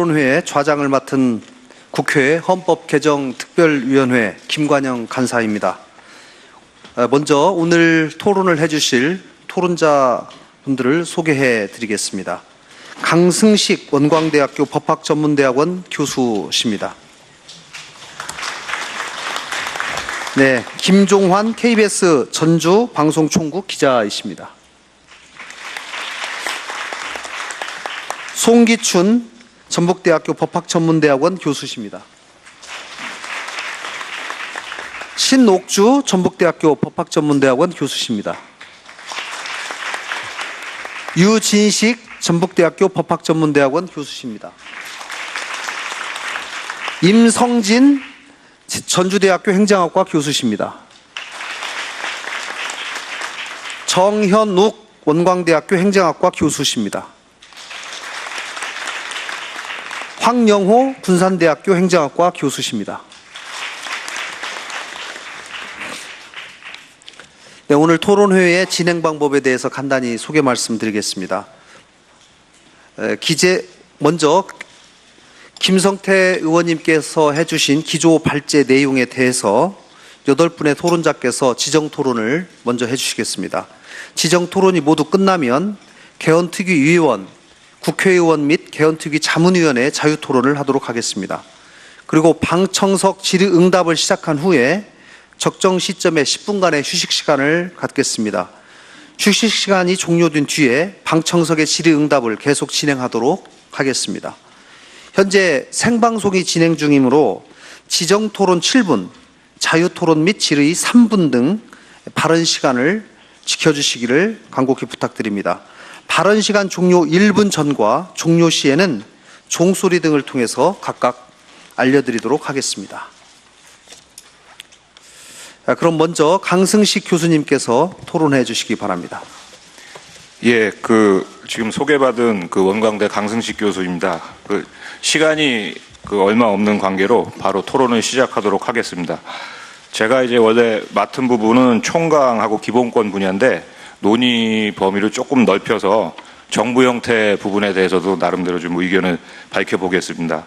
토론회의 좌장을 맡은 국회 헌법개정특별위원회 김관영 간사입니다. 먼저 오늘 토론을 해주실 토론자분들을 소개해 드리겠습니다. 강승식 원광대학교 법학전문대학원 교수십니다. 네, 김종환 KBS 전주 방송총국 기자이십니다. 송기춘 전북대학교 법학전문대학원 교수십니다. 신옥주 전북대학교 법학전문대학원 교수십니다. 유진식 전북대학교 법학전문대학원 교수십니다. 임성진 전주대학교 행정학과 교수십니다. 정현욱 원광대학교 행정학과 교수십니다. 황영호 군산대학교 행정학과 교수십니다. 네, 오늘 토론회의 진행 방법에 대해서 간단히 소개 말씀드리겠습니다. 먼저 김성태 의원님께서 해주신 기조 발제 내용에 대해서 8분의 토론자께서 지정 토론을 먼저 해주시겠습니다. 지정 토론이 모두 끝나면 개헌특위위원, 국회의원 및 개헌특위 자문위원회 자유토론을 하도록 하겠습니다. 그리고 방청석 질의응답을 시작한 후에 적정 시점에 10분간의 휴식시간을 갖겠습니다. 휴식시간이 종료된 뒤에 방청석의 질의응답을 계속 진행하도록 하겠습니다. 현재 생방송이 진행 중이므로 지정토론 7분, 자유토론 및 질의 3분 등 발언 시간을 지켜주시기를 간곡히 부탁드립니다. 발언 시간 종료 1분 전과 종료 시에는 종소리 등을 통해서 각각 알려드리도록 하겠습니다. 그럼 먼저 강승식 교수님께서 토론해 주시기 바랍니다. 예, 지금 소개받은 원광대 강승식 교수입니다. 시간이 얼마 없는 관계로 바로 토론을 시작하도록 하겠습니다. 제가 이제 원래 맡은 부분은 총강하고 기본권 분야인데 논의 범위를 조금 넓혀서 정부 형태 부분에 대해서도 나름대로 좀 의견을 밝혀보겠습니다.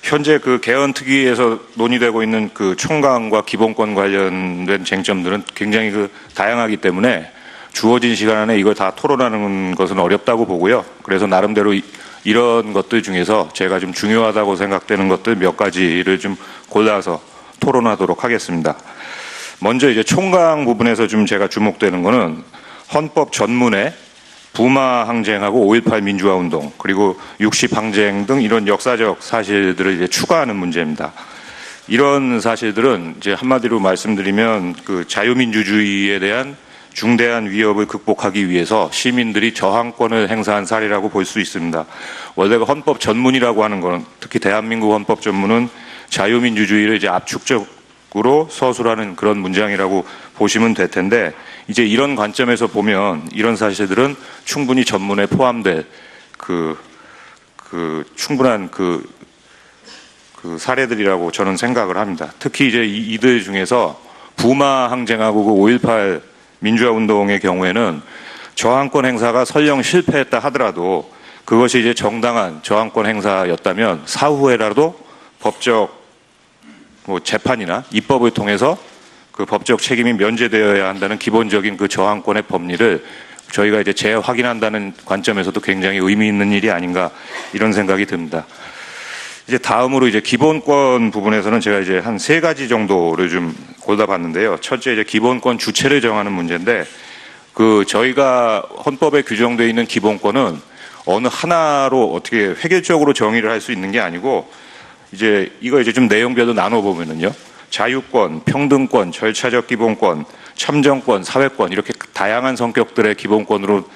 현재 개헌특위에서 논의되고 있는 총강과 기본권 관련된 쟁점들은 굉장히 다양하기 때문에 주어진 시간 안에 이걸 다 토론하는 것은 어렵다고 보고요. 그래서 나름대로 이런 것들 중에서 제가 좀 중요하다고 생각되는 것들 몇 가지를 좀 골라서 토론하도록 하겠습니다. 먼저 이제 총강 부분에서 좀 제가 주목되는 거는 헌법 전문에 부마 항쟁하고 5.18 민주화 운동 그리고 60 항쟁 등 이런 역사적 사실들을 이제 추가하는 문제입니다. 이런 사실들은 이제 한마디로 말씀드리면 자유민주주의에 대한 중대한 위협을 극복하기 위해서 시민들이 저항권을 행사한 사례라고 볼 수 있습니다. 원래 헌법 전문이라고 하는 건 특히 대한민국 헌법 전문은 자유민주주의를 이제 압축적으로 서술하는 그런 문장이라고 보시면 될 텐데 이제 이런 관점에서 보면 이런 사실들은 충분히 전문에 포함될 충분한 사례들이라고 저는 생각을 합니다. 특히 이제 이들 중에서 부마 항쟁하고 5.18 민주화 운동의 경우에는 저항권 행사가 설령 실패했다 하더라도 그것이 이제 정당한 저항권 행사였다면 사후에라도 법적 재판이나 입법을 통해서 법적 책임이 면제되어야 한다는 기본적인 저항권의 법리를 저희가 이제 재확인한다는 관점에서도 굉장히 의미 있는 일이 아닌가 이런 생각이 듭니다. 이제 다음으로 이제 기본권 부분에서는 제가 이제 한 3가지 정도를 좀 골라봤는데요. 첫째 이제 기본권 주체를 정하는 문제인데 저희가 헌법에 규정되어 있는 기본권은 어느 하나로 어떻게 획일적으로 정의를 할 수 있는 게 아니고 이거 좀 내용별로 나눠보면은요. 자유권, 평등권, 절차적 기본권, 참정권, 사회권 이렇게 다양한 성격들의 기본권으로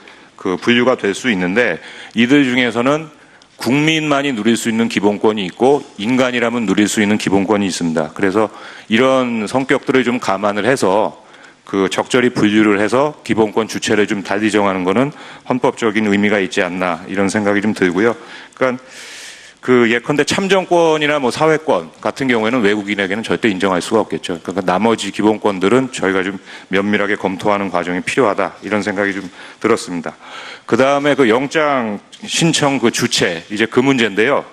분류가 될 수 있는데 이들 중에서는 국민만이 누릴 수 있는 기본권이 있고 인간이라면 누릴 수 있는 기본권이 있습니다. 그래서 이런 성격들을 좀 감안을 해서 적절히 분류를 해서 기본권 주체를 좀 달리 정하는 것은 헌법적인 의미가 있지 않나 이런 생각이 좀 들고요. 그러니까 예컨대 참정권이나 사회권 같은 경우에는 외국인에게는 절대 인정할 수가 없겠죠. 그러니까 나머지 기본권들은 저희가 좀 면밀하게 검토하는 과정이 필요하다 이런 생각이 좀 들었습니다. 그 다음에 영장 신청 주체 이제 문제인데요.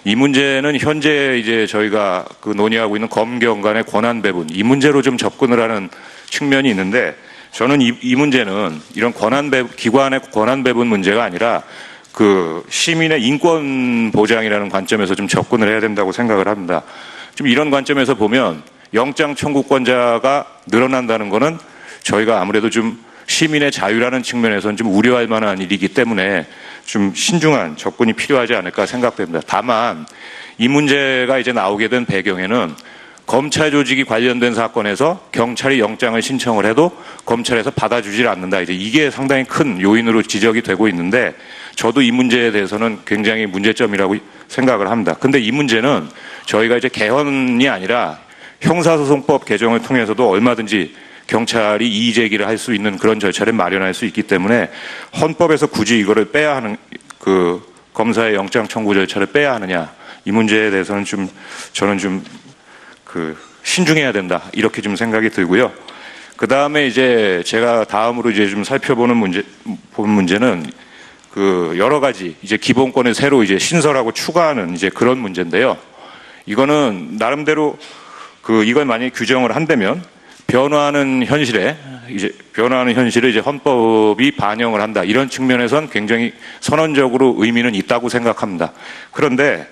이 문제는 현재 이제 저희가 그 논의하고 있는 검경 간의 권한 배분, 이 문제로 좀 접근을 하는 측면이 있는데, 저는 이 문제는 이런 기관의 권한 배분 문제가 아니라 그 시민의 인권 보장이라는 관점에서 좀 접근을 해야 된다고 생각을 합니다. 좀 이런 관점에서 보면 영장 청구권자가 늘어난다는 것은 저희가 아무래도 좀 시민의 자유라는 측면에서는 좀 우려할 만한 일이기 때문에 좀 신중한 접근이 필요하지 않을까 생각됩니다. 다만 이 문제가 이제 나오게 된 배경에는 검찰 조직이 관련된 사건에서 경찰이 영장을 신청을 해도 검찰에서 받아주질 않는다. 이제 이게 상당히 큰 요인으로 지적이 되고 있는데, 저도 이 문제에 대해서는 굉장히 문제점이라고 생각을 합니다. 근데 이 문제는 저희가 이제 개헌이 아니라 형사소송법 개정을 통해서도 얼마든지 경찰이 이의 제기를 할 수 있는 그런 절차를 마련할 수 있기 때문에 헌법에서 굳이 이거를 빼야 하는, 그 검사의 영장 청구 절차를 빼야 하느냐, 이 문제에 대해서는 좀 저는 좀 신중해야 된다, 이렇게 좀 생각이 들고요. 그 다음에 이제 제가 다음으로 이제 좀 살펴보는 문제는 그 여러 가지 이제 기본권을 새로 이제 신설하고 추가하는 이제 그런 문제인데요. 이거는 나름대로 이걸 만약에 규정을 한다면 변화하는 현실을 이제 헌법이 반영을 한다, 이런 측면에선 굉장히 선언적으로 의미는 있다고 생각합니다. 그런데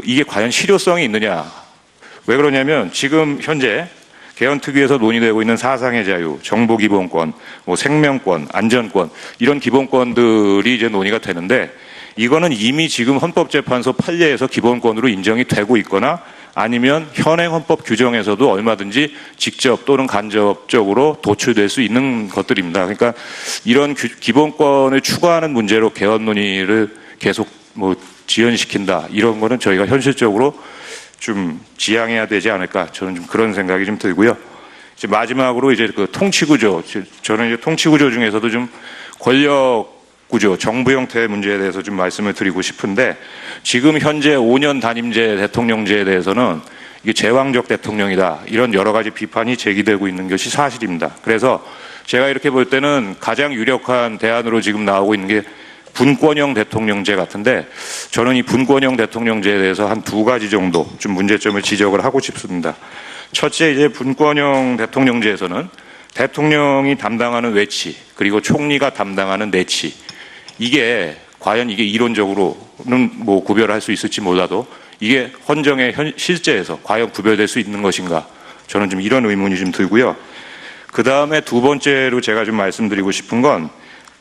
이게 과연 실효성이 있느냐? 왜 그러냐면 지금 현재 개헌특위에서 논의되고 있는 사상의 자유, 정보기본권, 생명권, 안전권, 이런 기본권들이 이제 논의가 되는데, 이거는 이미 지금 헌법재판소 판례에서 기본권으로 인정이 되고 있거나 아니면 현행 헌법 규정에서도 얼마든지 직접 또는 간접적으로 도출될 수 있는 것들입니다. 그러니까 이런 기본권을 추가하는 문제로 개헌 논의를 계속 지연시킨다, 이런 거는 저희가 현실적으로 좀 지양해야 되지 않을까, 저는 좀 그런 생각이 좀 들고요. 이제 마지막으로 이제 통치구조, 저는 이제 통치구조 중에서도 좀 권력구조, 정부 형태의 문제에 대해서 좀 말씀을 드리고 싶은데, 지금 현재 5년 단임제 대통령제에 대해서는 이게 제왕적 대통령이다, 이런 여러 가지 비판이 제기되고 있는 것이 사실입니다. 그래서 제가 이렇게 볼 때는 가장 유력한 대안으로 지금 나오고 있는 게 분권형 대통령제 같은데, 저는 이 분권형 대통령제에 대해서 한 2가지 정도 좀 문제점을 지적을 하고 싶습니다. 첫째, 이제 분권형 대통령제에서는 대통령이 담당하는 외치, 그리고 총리가 담당하는 내치, 이게 과연 이게 이론적으로는 구별할 수 있을지 몰라도 이게 헌정의 실제에서 과연 구별될 수 있는 것인가, 저는 좀 이런 의문이 좀 들고요. 그 다음에 2번째로 제가 좀 말씀드리고 싶은 건,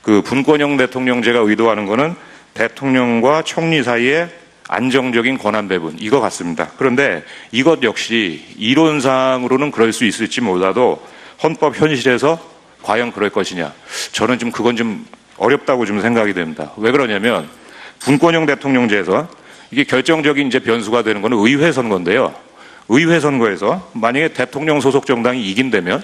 분권형 대통령제가 의도하는 것은 대통령과 총리 사이에 안정적인 권한 배분, 이거 같습니다. 그런데 이것 역시 이론상으로는 그럴 수 있을지 몰라도 헌법 현실에서 과연 그럴 것이냐, 저는 좀 그건 좀 어렵다고 좀 생각이 됩니다. 왜 그러냐면 분권형 대통령제에서 이게 결정적인 이제 변수가 되는 것은 의회 선거인데요. 의회 선거에서 만약에 대통령 소속 정당이 이긴다면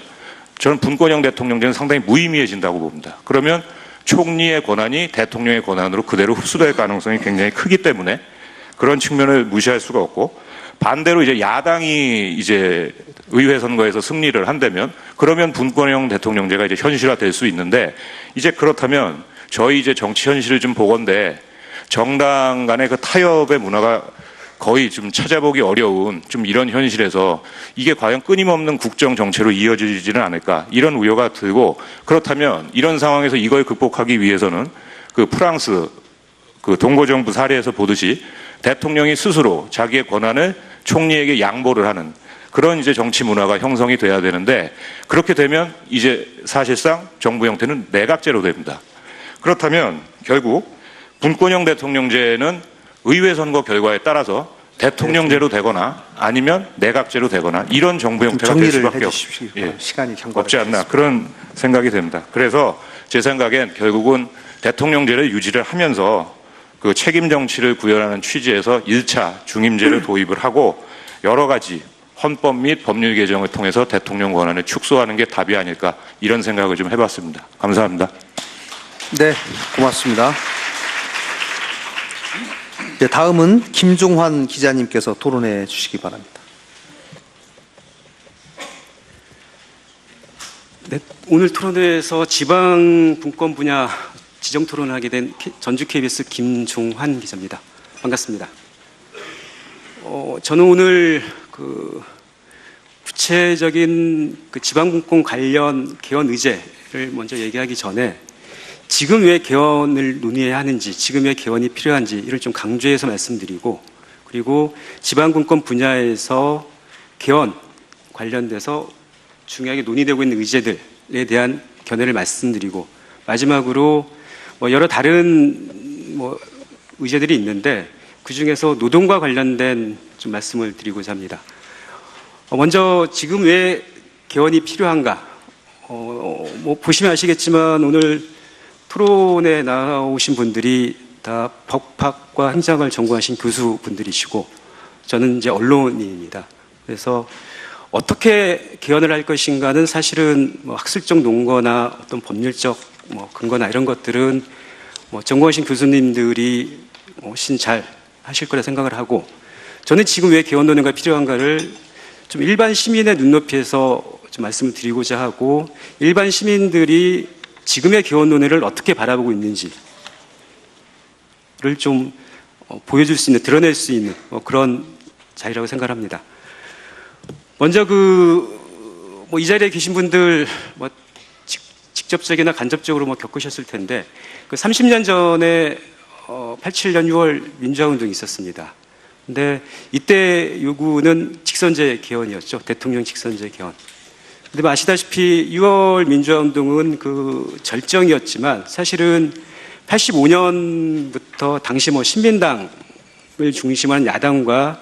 저는 분권형 대통령제는 상당히 무의미해진다고 봅니다. 그러면 총리의 권한이 대통령의 권한으로 그대로 흡수될 가능성이 굉장히 크기 때문에 그런 측면을 무시할 수가 없고, 반대로 이제 야당이 이제 의회 선거에서 승리를 한다면 그러면 분권형 대통령제가 이제 현실화될 수 있는데, 이제 그렇다면 저희 이제 정치 현실을 좀 보건대 정당 간의 타협의 문화가 거의 좀 찾아보기 어려운 좀 이런 현실에서 이게 과연 끊임없는 국정 정체로 이어지지는 않을까, 이런 우려가 들고, 그렇다면 이런 상황에서 이걸 극복하기 위해서는 프랑스 동고정부 사례에서 보듯이 대통령이 스스로 자기의 권한을 총리에게 양보를 하는 그런 이제 정치 문화가 형성이 돼야 되는데, 그렇게 되면 이제 사실상 정부 형태는 내각제로 됩니다. 그렇다면 결국 분권형 대통령제는 의회 선거 결과에 따라서 대통령제로 되거나 아니면 내각제로 되거나 이런 정부 형태가 될 수밖에 시간이 없지 않나, 그런 생각이 듭니다. 그래서 제 생각엔 결국은 대통령제를 유지를 하면서 책임 정치를 구현하는 취지에서 1차 중임제를 도입을 하고 여러 가지 헌법 및 법률 개정을 통해서 대통령 권한을 축소하는 게 답이 아닐까, 이런 생각을 좀 해봤습니다. 감사합니다. 네, 고맙습니다. 네, 다음은 김종환 기자님께서 토론해 주시기 바랍니다. 네, 오늘 토론회에서 지방 분권 분야 지정 토론을 하게 된 전주 KBS 김종환 기자입니다. 반갑습니다. 저는 오늘 구체적인 지방분권 관련 개헌 의제를 먼저 얘기하기 전에 지금 왜 개헌을 논의해야 하는지, 지금 왜 개헌이 필요한지 이를 좀 강조해서 말씀드리고, 그리고 지방분권 분야에서 개헌 관련돼서 중요하게 논의되고 있는 의제들에 대한 견해를 말씀드리고, 마지막으로 여러 다른 의제들이 있는데 그 중에서 노동과 관련된 좀 말씀을 드리고자 합니다. 먼저 지금 왜 개헌이 필요한가? 보시면 아시겠지만 오늘 토론에 나오신 분들이 다 법학과 행정학을 전공하신 교수분들이시고 저는 이제 언론인입니다. 그래서 어떻게 개헌을 할 것인가는 사실은 학술적 논거나 어떤 법률적 근거나 이런 것들은 전공하신 교수님들이 훨씬 잘 하실 거라 생각을 하고, 저는 지금 왜 개헌 논의가 필요한가를 좀 일반 시민의 눈높이에서 좀 말씀을 드리고자 하고, 일반 시민들이 지금의 개헌 논의를 어떻게 바라보고 있는지를 좀 보여줄 수 있는, 드러낼 수 있는 그런 자리라고 생각합니다. 먼저 이 자리에 계신 분들 직접적이나 간접적으로 겪으셨을 텐데 30년 전에 87년 6월 민주화운동이 있었습니다. 근데 이때 요구는 직선제 개헌이었죠. 대통령 직선제 개헌. 근데 아시다시피 6월 민주화운동은 절정이었지만 사실은 85년부터 당시 신민당을 중심으로 한 야당과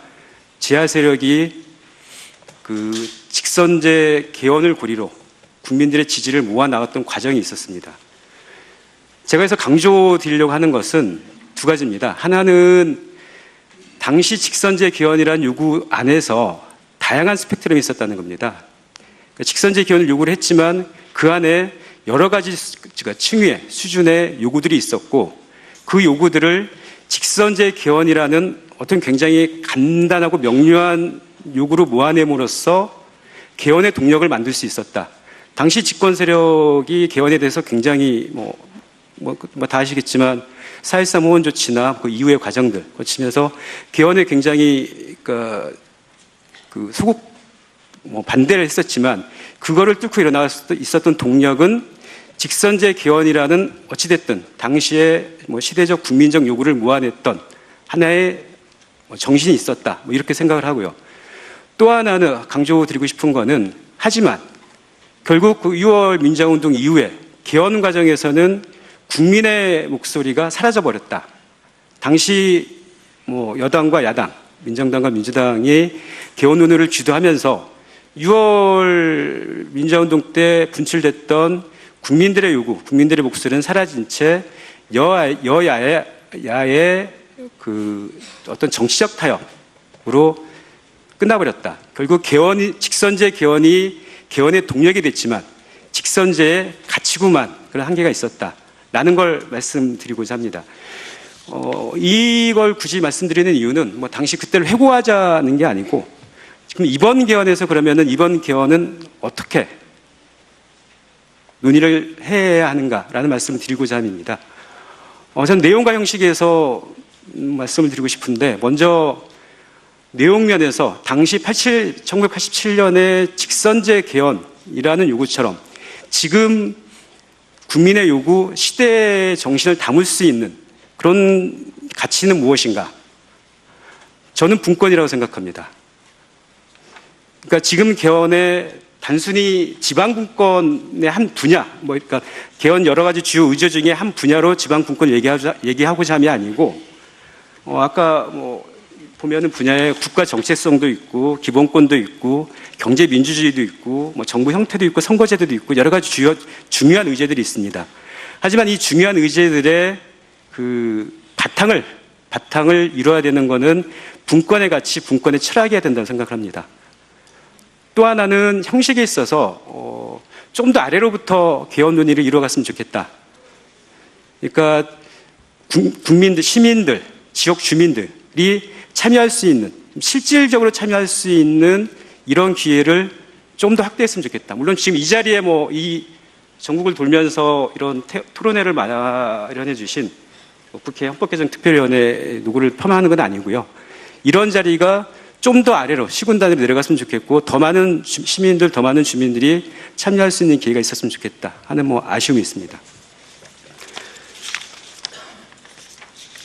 지하 세력이 직선제 개헌을 고리로 국민들의 지지를 모아 나갔던 과정이 있었습니다. 제가 그래서 강조드리려고 하는 것은 두 가지입니다. 하나는 당시 직선제 개헌이라는 요구 안에서 다양한 스펙트럼이 있었다는 겁니다. 직선제 개헌을 요구를 했지만 그 안에 여러 가지 층위의 수준의 요구들이 있었고, 그 요구들을 직선제 개헌이라는 어떤 굉장히 간단하고 명료한 요구로 모아냄으로써 개헌의 동력을 만들 수 있었다. 당시 집권 세력이 개헌에 대해서 굉장히 다 아시겠지만 4.13 호원 조치나 그 이후의 과정들 거치면서 개헌에 굉장히 소극 반대를 했었지만, 그거를 뚫고 일어날 수 있었던 동력은 직선제 개헌이라는 어찌됐든 당시에 시대적 국민적 요구를 모아냈던 하나의 정신이 있었다. 이렇게 생각을 하고요. 또 하나는 강조드리고 싶은 거는, 하지만 결국 6월 민주화운동 이후에 개헌 과정에서는 국민의 목소리가 사라져버렸다. 당시 여당과 야당, 민정당과 민주당이 개헌 논의를 주도하면서 6월 민주화운동 때 분출됐던 국민들의 요구, 국민들의 목소리는 사라진 채 여야의 어떤 정치적 타협으로 끝나버렸다. 결국 직선제 개헌이 개헌의 동력이 됐지만 직선제의 가치구만 그런 한계가 있었다라는 걸 말씀드리고자 합니다. 이걸 굳이 말씀드리는 이유는 당시 그때를 회고하자는 게 아니고, 지금 이번 개헌에서 그러면은 이번 개헌은 어떻게 논의를 해야 하는가라는 말씀을 드리고자 합니다. 저는 내용과 형식에서 말씀을 드리고 싶은데, 먼저 내용면에서 당시 1987년의 직선제 개헌이라는 요구처럼 지금 국민의 요구, 시대의 정신을 담을 수 있는 그런 가치는 무엇인가? 저는 분권이라고 생각합니다. 그러니까 지금 개헌에 단순히 지방분권의 한 분야, 그러니까 개헌 여러 가지 주요 의제 중에 한 분야로 지방분권을 얘기하고자 함이 아니고, 아까 보면은 분야에 국가 정체성도 있고, 기본권도 있고, 경제 민주주의도 있고, 정부 형태도 있고, 선거제도도 있고, 여러 가지 중요한 의제들이 있습니다. 하지만 이 중요한 의제들의 바탕을 이루어야 되는 것은 분권의 가치, 분권의 철학이어야 된다고 생각합니다. 또 하나는 형식에 있어서 좀 더 아래로부터 개헌 논의를 이루어갔으면 좋겠다. 그러니까 국민들, 시민들, 지역 주민들이 참여할 수 있는, 실질적으로 참여할 수 있는 이런 기회를 좀 더 확대했으면 좋겠다. 물론 지금 이 자리에 이 전국을 돌면서 이런 토론회를 마련해 주신 국회 헌법개정특별위원회 누구를 폄하하는 건 아니고요. 이런 자리가 좀 더 아래로 시군단으로 내려갔으면 좋겠고 더 많은 시민들, 더 많은 주민들이 참여할 수 있는 기회가 있었으면 좋겠다 하는 뭐 아쉬움이 있습니다.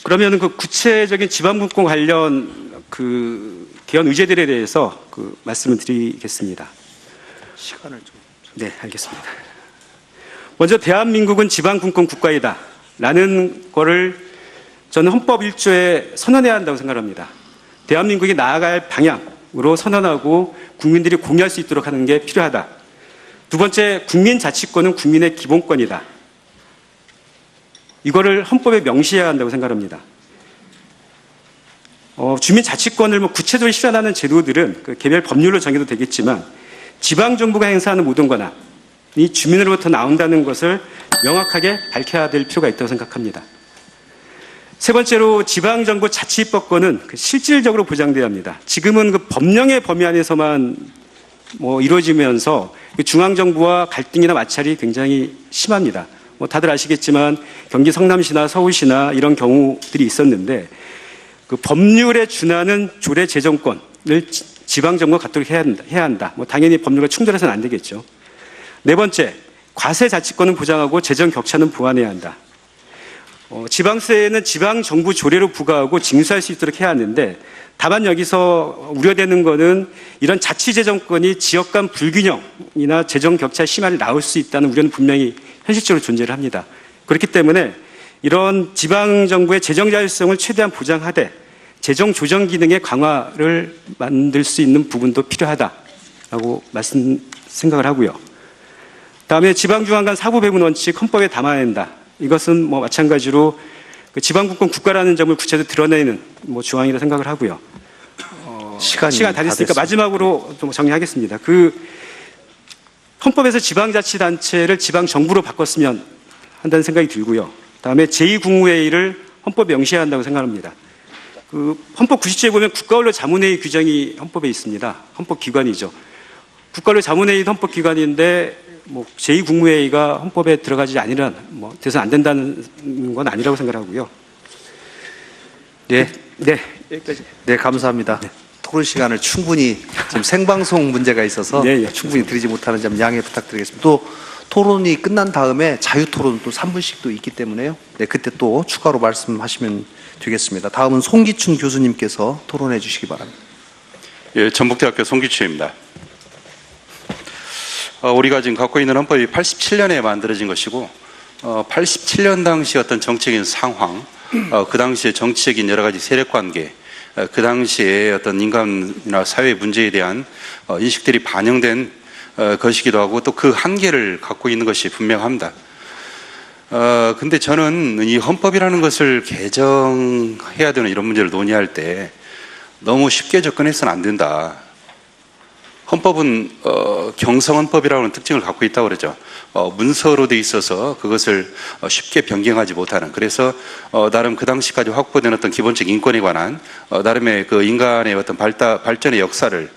그러면 그 구체적인 지방분권 관련 그 개헌 의제들에 대해서 그 말씀을 드리겠습니다. 시간을 좀. 네, 알겠습니다. 먼저 대한민국은 지방분권 국가이다라는 거를 저는 헌법 1조에 선언해야 한다고 생각합니다. 대한민국이 나아갈 방향으로 선언하고 국민들이 공유할 수 있도록 하는 게 필요하다. 두 번째, 국민자치권은 국민의 기본권이다. 이거를 헌법에 명시해야 한다고 생각합니다. 주민자치권을 뭐 구체적으로 실현하는 제도들은 그 개별 법률로 정해도 되겠지만 지방정부가 행사하는 모든 권한이 주민으로부터 나온다는 것을 명확하게 밝혀야 될 필요가 있다고 생각합니다. 세 번째로 지방정부 자치입법권은 실질적으로 보장돼야 합니다. 지금은 그 법령의 범위 안에서만 뭐 이루어지면서 중앙정부와 갈등이나 마찰이 굉장히 심합니다. 뭐 다들 아시겠지만 경기 성남시나 서울시나 이런 경우들이 있었는데 그 법률에 준하는 조례 제정권을 지방정부가 갖도록 해야 한다. 뭐 당연히 법률과 충돌해서는 안 되겠죠. 네 번째, 과세자치권은 보장하고 재정 격차는 보완해야 한다. 지방세는 지방정부 조례로 부과하고 징수할 수 있도록 해야 하는데 다만 여기서 우려되는 것은 이런 자치재정권이 지역 간 불균형이나 재정 격차 심화를 낳을 수 있다는 우려는 분명히 현실적으로 존재를 합니다. 그렇기 때문에 이런 지방정부의 재정 자율성을 최대한 보장하되 재정 조정 기능의 강화를 만들 수 있는 부분도 필요하다라고 생각을 하고요. 다음에 지방중앙 간 사부 배분 원칙 헌법에 담아야 한다. 이것은 뭐 마찬가지로 그 지방분권 국가라는 점을 구체적으로 드러내는 뭐 조항이라 생각을 하고요. 시간이 다 됐으니까 마지막으로 좀 정리하겠습니다. 그 헌법에서 지방자치단체를 지방정부로 바꿨으면 한다는 생각이 들고요. 다음에 제2국무회의를 헌법에 명시해야 한다고 생각합니다. 그 헌법 90조에 보면 국가원로 자문회의 규정이 헌법에 있습니다. 헌법기관이죠. 국가원로 자문회의도 헌법기관인데 뭐 제2국무회의가 헌법에 들어가지 아니란 뭐 돼서 안 된다는 건 아니라고 생각하고요. 네, 네, 여기까지. 네, 감사합니다. 네. 토론 시간을 충분히 지금 생방송 문제가 있어서 네, 충분히 드리지 못하는 점 양해 부탁드리겠습니다. 또 토론이 끝난 다음에 자유토론 또 3분씩 또 있기 때문에요. 네, 그때 또 추가로 말씀하시면 되겠습니다. 다음은 송기춘 교수님께서 토론해 주시기 바랍니다. 예, 전북대학교 송기춘입니다. 우리가 지금 갖고 있는 헌법이 87년에 만들어진 것이고 87년 당시 어떤 정치적인 상황, 그 당시의 정치적인 여러 가지 세력관계, 그 당시에 어떤 인간이나 사회 문제에 대한 인식들이 반영된 것이기도 하고 또 그 한계를 갖고 있는 것이 분명합니다. 근데 저는 이 헌법이라는 것을 개정해야 되는 이런 문제를 논의할 때 너무 쉽게 접근해서는 안 된다. 헌법은 경성헌법이라는 특징을 갖고 있다고 그러죠. 문서로 돼 있어서 그것을 쉽게 변경하지 못하는, 그래서 나름 그 당시까지 확보된 어떤 기본적 인권에 관한 나름의 그 인간의 어떤 발전의 역사를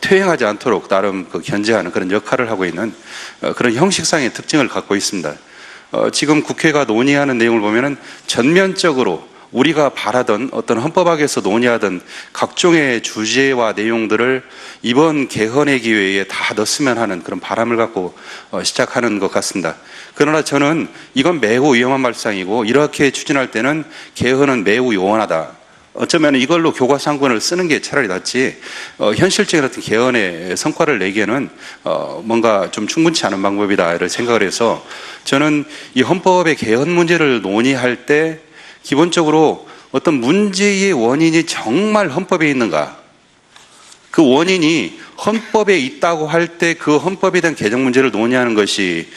퇴행하지 않도록 나름 그 견제하는 그런 역할을 하고 있는 그런 형식상의 특징을 갖고 있습니다. 지금 국회가 논의하는 내용을 보면은 전면적으로 우리가 바라던 어떤 헌법학에서 논의하던 각종의 주제와 내용들을 이번 개헌의 기회에 다 넣었으면 하는 그런 바람을 갖고 시작하는 것 같습니다. 그러나 저는 이건 매우 위험한 발상이고 이렇게 추진할 때는 개헌은 매우 요원하다. 어쩌면 이걸로 교과상권을 쓰는 게 차라리 낫지 현실적인 어떤 개헌의 성과를 내기에는 뭔가 좀 충분치 않은 방법이다 이런 생각을 해서 저는 이 헌법의 개헌 문제를 논의할 때 기본적으로 어떤 문제의 원인이 정말 헌법에 있는가, 그 원인이 헌법에 있다고 할 때 그 헌법에 대한 개정 문제를 논의하는 것이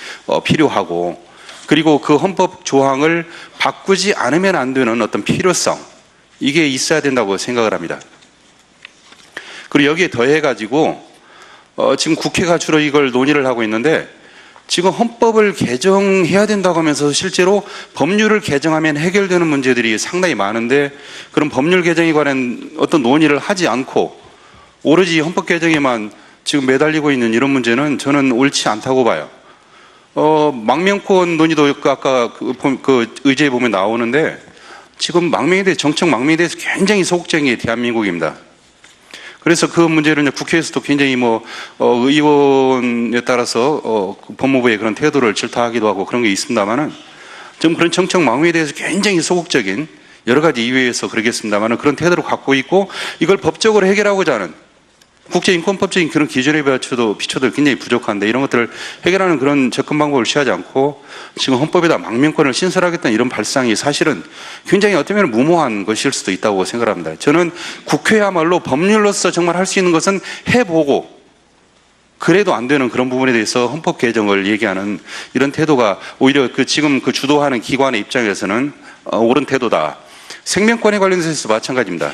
필요하고, 그리고 그 헌법 조항을 바꾸지 않으면 안 되는 어떤 필요성, 이게 있어야 된다고 생각을 합니다. 그리고 여기에 더해가지고 지금 국회가 주로 이걸 논의를 하고 있는데 지금 헌법을 개정해야 된다고 하면서 실제로 법률을 개정하면 해결되는 문제들이 상당히 많은데 그런 법률 개정에 관한 어떤 논의를 하지 않고 오로지 헌법 개정에만 지금 매달리고 있는 이런 문제는 저는 옳지 않다고 봐요. 망명권 논의도 아까 그 의제에 보면 나오는데 지금 망명에 대해 정책 망명에 대해서 굉장히 소극적인 게 대한민국입니다. 그래서 그 문제를 이제 국회에서도 굉장히 의원에 따라서 법무부의 그런 태도를 질타하기도 하고 그런 게 있습니다만은 좀 그런 정책 망명에 대해서 굉장히 소극적인 여러 가지 이유에서 그러겠습니다만은 그런 태도를 갖고 있고 이걸 법적으로 해결하고자 하는 국제인권법적인 그런 기준에 비춰도 굉장히 부족한데 이런 것들을 해결하는 그런 접근 방법을 취하지 않고 지금 헌법에다 망명권을 신설하겠다는 이런 발상이 사실은 굉장히 어떻게 보면 무모한 것일 수도 있다고 생각합니다. 저는 국회야말로 법률로서 정말 할 수 있는 것은 해보고 그래도 안 되는 그런 부분에 대해서 헌법 개정을 얘기하는 이런 태도가 오히려 지금 주도하는 기관의 입장에서는 옳은 태도다. 생명권에 관련해서 마찬가지입니다.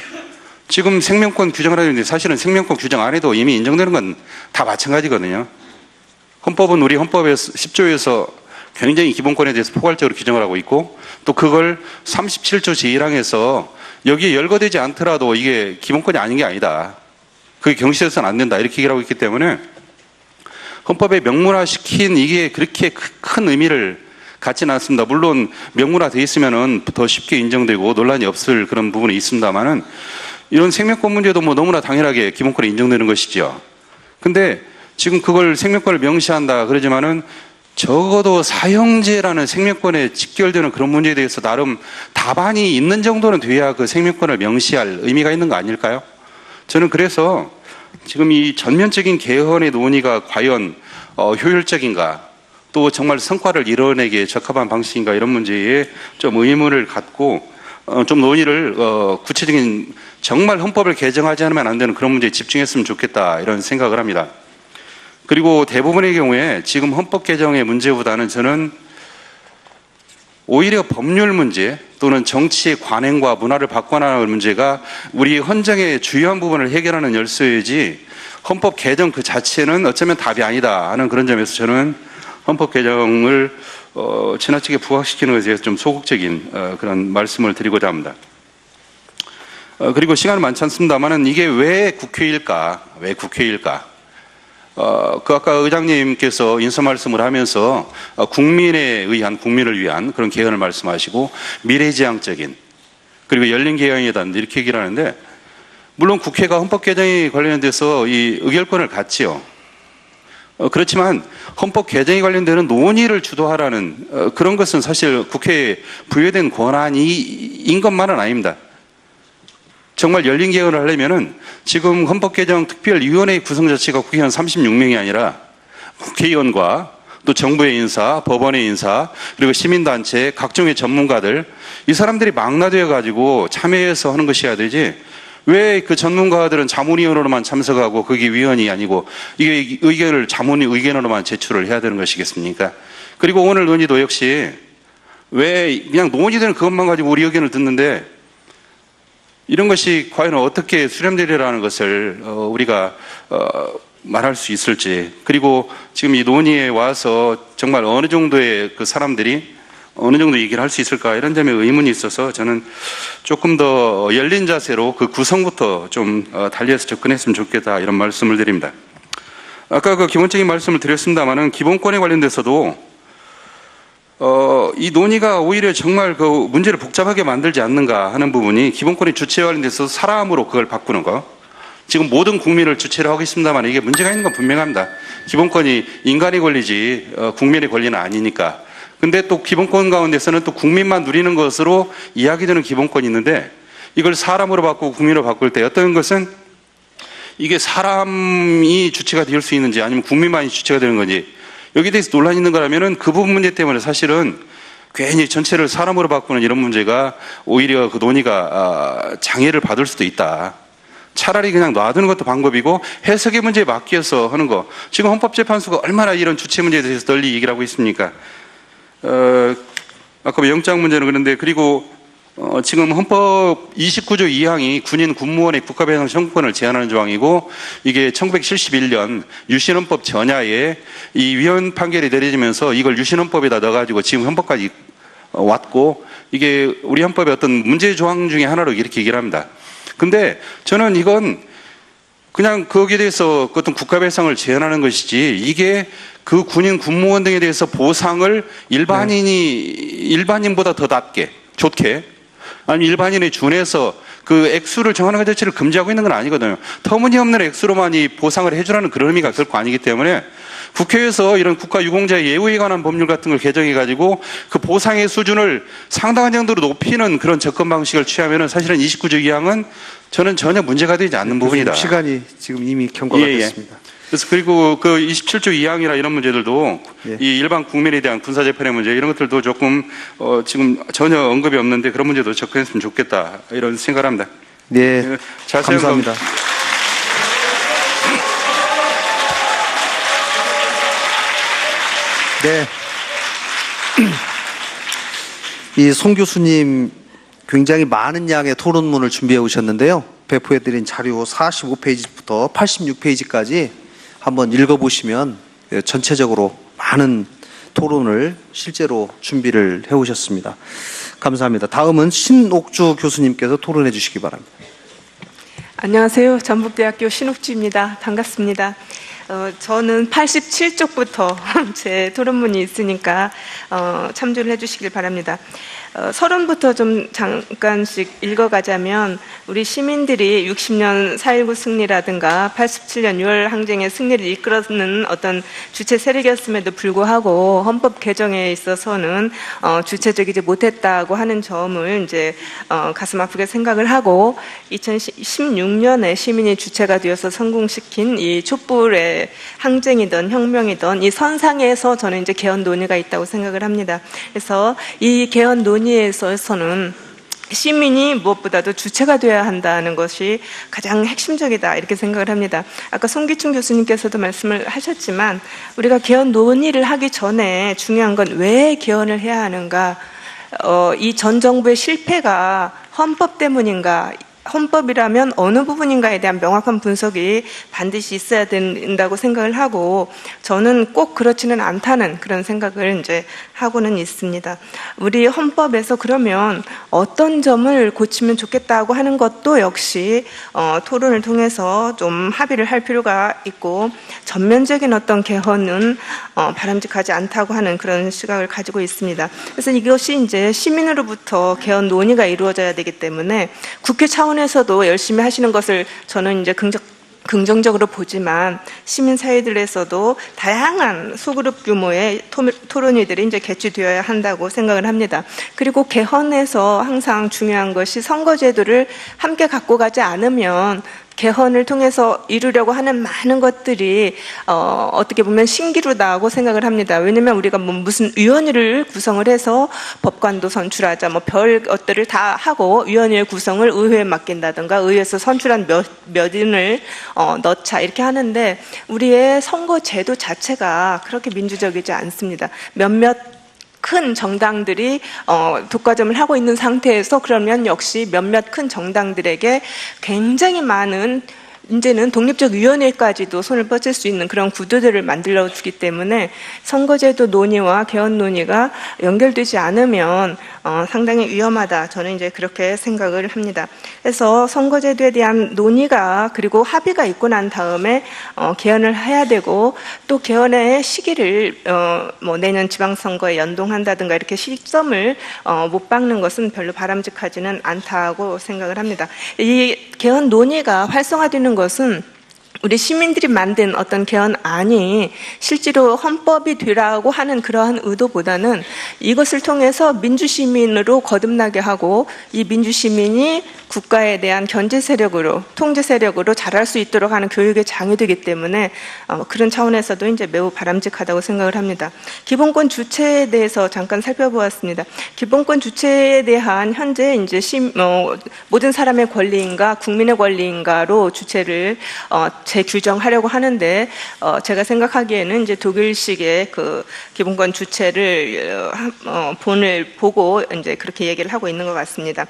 지금 생명권 규정을 하는데 사실은 생명권 규정 안 해도 이미 인정되는 건 다 마찬가지거든요. 헌법은 우리 헌법에서 10조에서 굉장히 기본권에 대해서 포괄적으로 규정을 하고 있고 또 그걸 37조 제1항에서 여기에 열거되지 않더라도 이게 기본권이 아닌 게 아니다. 그게 경시해서는 안 된다. 이렇게 얘기를 하고 있기 때문에 헌법에 명문화시킨 이게 그렇게 큰 의미를 갖지는 않습니다. 물론 명문화되어 있으면은 더 쉽게 인정되고 논란이 없을 그런 부분이 있습니다만은 이런 생명권 문제도 너무나 당연하게 기본권에 인정되는 것이죠. 근데 지금 그걸 생명권을 명시한다 그러지만은 적어도 사형제라는 생명권에 직결되는 그런 문제에 대해서 나름 답안이 있는 정도는 돼야 그 생명권을 명시할 의미가 있는 거 아닐까요? 저는 그래서 지금 이 전면적인 개헌의 논의가 과연 효율적인가 또 정말 성과를 이뤄내기에 적합한 방식인가 이런 문제에 좀 의문을 갖고 좀 논의를 구체적인 정말 헌법을 개정하지 않으면 안 되는 그런 문제에 집중했으면 좋겠다 이런 생각을 합니다. 그리고 대부분의 경우에 지금 헌법 개정의 문제보다는 저는 오히려 법률 문제 또는 정치의 관행과 문화를 바꿔나가는 문제가 우리 헌정의 주요한 부분을 해결하는 열쇠이지 헌법 개정 그 자체는 어쩌면 답이 아니다 하는 그런 점에서 저는 헌법 개정을 지나치게 부각시키는 것에 대해서 좀 소극적인 그런 말씀을 드리고자 합니다. 그리고 시간은 많지 않습니다만은 이게 왜 국회일까? 아까 의장님께서 인사 말씀을 하면서 국민을 위한 그런 개헌을 말씀하시고 미래지향적인 그리고 열린 개헌이다 이렇게 얘기를 하는데 물론 국회가 헌법 개정에 관련돼서 이 의결권을 갖지요. 그렇지만 헌법 개정에 관련되는 논의를 주도하라는 그런 것은 사실 국회에 부여된 권한인 것만은 아닙니다. 정말 열린 개헌을 하려면은 지금 헌법개정특별위원회 구성 자체가 국회의원 36명이 아니라 국회의원과 또 정부의 인사, 법원의 인사, 그리고 시민단체, 각종의 전문가들 이 사람들이 망라되어 가지고 참여해서 하는 것이어야 되지 왜 그 전문가들은 자문위원으로만 참석하고 그게 위원이 아니고 이게 자문 의견으로만 제출을 해야 되는 것이겠습니까? 그리고 오늘 논의도 역시 왜 그냥 논의되는 그것만 가지고 우리 의견을 듣는데 이런 것이 과연 어떻게 수렴되리라는 것을 우리가 말할 수 있을지 그리고 지금 이 논의에 와서 정말 어느 정도의 그 사람들이 어느 정도 얘기를 할 수 있을까 이런 점에 의문이 있어서 저는 조금 더 열린 자세로 그 구성부터 좀 달리해서 접근했으면 좋겠다 이런 말씀을 드립니다. 아까 그 기본적인 말씀을 드렸습니다만은 기본권에 관련돼서도 이 논의가 오히려 정말 그 문제를 복잡하게 만들지 않는가 하는 부분이 기본권의 주체와 관련돼서 사람으로 그걸 바꾸는 거. 지금 모든 국민을 주체로 하고 있습니다만 이게 문제가 있는 건 분명합니다. 기본권이 인간의 권리지 국민의 권리는 아니니까. 근데 또 기본권 가운데서는 또 국민만 누리는 것으로 이야기되는 기본권이 있는데 이걸 사람으로 바꾸고 국민으로 바꿀 때 어떤 것은 이게 사람이 주체가 될 수 있는지 아니면 국민만이 주체가 되는 건지 여기에 대해서 논란이 있는 거라면은 그 부분 문제 때문에 사실은 괜히 전체를 사람으로 바꾸는 이런 문제가 오히려 그 논의가 장애를 받을 수도 있다. 차라리 그냥 놔두는 것도 방법이고 해석의 문제에 맡겨서 하는 거. 지금 헌법재판소가 얼마나 이런 주체 문제에 대해서 널리 얘기를 하고 있습니까? 아까 영장 문제는 그런데 그리고 지금 헌법 29조 2항이 군인 군무원의 국가배상 청구권을 제한하는 조항이고 이게 1971년 유신헌법 전야에 이 위헌 판결이 내려지면서 이걸 유신헌법에다 넣어가지고 지금 헌법까지 왔고 이게 우리 헌법의 어떤 문제 조항 중에 하나로 이렇게 얘기를 합니다. 근데 저는 이건 그냥 거기에 대해서 어떤 국가배상을 제한하는 것이지 이게 그 군인 군무원 등에 대해서 보상을 일반인보다 더 낮게 좋게 아니면 일반인에 준해서 그 액수를 정하는 것 자체를 금지하고 있는 건 아니거든요. 터무니없는 액수로만 이 보상을 해주라는 그런 의미가 결코 아니기 때문에 국회에서 이런 국가유공자 예우에 관한 법률 같은 걸 개정해가지고 그 보상의 수준을 상당한 정도로 높이는 그런 접근 방식을 취하면은 사실은 29조 2항은 저는 전혀 문제가 되지 않는 부분이다. 시간이 지금 이미 경과가 예, 예. 됐습니다. 그래서 그리고 그 27조 2항이나 이런 문제들도 예. 이 일반 국민에 대한 군사재판의 문제 이런 것들도 조금 지금 전혀 언급이 없는데 그런 문제도 접근했으면 좋겠다 이런 생각을 합니다. 네, 자세한 감사합니다. 네. 이 송 교수님 굉장히 많은 양의 토론문을 준비해 오셨는데요. 배포해드린 자료 45페이지부터 86페이지까지 한번 읽어보시면 전체적으로 많은 토론을 실제로 준비를 해오셨습니다. 감사합니다. 다음은 신옥주 교수님께서 토론해 주시기 바랍니다. 안녕하세요. 전북대학교 신옥주입니다. 반갑습니다. 저는 87쪽부터 제 토론문이 있으니까 참조를 해주시길 바랍니다. 서론부터 좀 잠깐씩 읽어가자면 우리 시민들이 60년 4.19 승리라든가 87년 6월 항쟁의 승리를 이끌어는 어떤 주체 세력이었음에도 불구하고 헌법 개정에 있어서는 주체적이지 못했다고 하는 점을 이제 가슴 아프게 생각을 하고 2016년에 시민이 주체가 되어서 성공시킨 이 촛불의 항쟁이든 혁명이든 이 선상에서 저는 이제 개헌 논의가 있다고 생각을 합니다. 그래서 이 개헌 논의에 있어서는 시민이 무엇보다도 주체가 되어야 한다는 것이 가장 핵심적이다 이렇게 생각을 합니다. 아까 송기춘 교수님께서도 말씀을 하셨지만 우리가 개헌 논의를 하기 전에 중요한 건 왜 개헌을 해야 하는가, 이 전 정부의 실패가 헌법 때문인가, 헌법이라면 어느 부분인가에 대한 명확한 분석이 반드시 있어야 된다고 생각을 하고, 저는 꼭 그렇지는 않다는 그런 생각을 이제 하고는 있습니다. 우리 헌법에서 그러면 어떤 점을 고치면 좋겠다고 하는 것도 역시 토론을 통해서 좀 합의를 할 필요가 있고, 전면적인 어떤 개헌은 바람직하지 않다고 하는 그런 시각을 가지고 있습니다. 그래서 이것이 이제 시민으로부터 개헌 논의가 이루어져야 되기 때문에 국회 차원에서도 열심히 하시는 것을 저는 이제 긍정적으로 보지만 시민사회들에서도 다양한 소그룹 규모의 토론회들이 이제 개최되어야 한다고 생각을 합니다. 그리고 개헌에서 항상 중요한 것이 선거제도를 함께 갖고 가지 않으면 개헌을 통해서 이루려고 하는 많은 것들이 어떻게 보면 신기루다고 생각을 합니다. 왜냐하면 우리가 뭐 무슨 위원회를 구성을 해서 법관도 선출하자, 뭐 별 것들을 다 하고 위원회 구성을 의회에 맡긴다든가 의회에서 선출한 몇 인을 넣자 이렇게 하는데, 우리의 선거제도 자체가 그렇게 민주적이지 않습니다. 몇몇 큰 정당들이 독과점을 하고 있는 상태에서 그러면 역시 몇몇 큰 정당들에게 굉장히 많은 이제는 독립적 위원회까지도 손을 뻗을 수 있는 그런 구도들을 만들어 주기 때문에 선거제도 논의와 개헌 논의가 연결되지 않으면 상당히 위험하다, 저는 이제 그렇게 생각을 합니다. 그래서 선거제도에 대한 논의가 그리고 합의가 있고 난 다음에 개헌을 해야 되고, 또 개헌의 시기를 뭐 내년 지방선거에 연동한다든가 이렇게 시점을 못 박는 것은 별로 바람직하지는 않다고 생각을 합니다. 이 개헌 논의가 활성화되는 것은 우리 시민들이 만든 어떤 개헌안이 실제로 헌법이 되라고 하는 그러한 의도보다는 이것을 통해서 민주시민으로 거듭나게 하고, 이 민주시민이 국가에 대한 견제 세력으로, 통제 세력으로 자랄 수 있도록 하는 교육의 장이 되기 때문에 그런 차원에서도 이제 매우 바람직하다고 생각을 합니다. 기본권 주체에 대해서 잠깐 살펴보았습니다. 기본권 주체에 대한 현재 이제 모든 사람의 권리인가 국민의 권리인가로 주체를 재규정하려고 하는데, 제가 생각하기에는 이제 독일식의 그 기본권 주체를 본을 보고 이제 그렇게 얘기를 하고 있는 것 같습니다.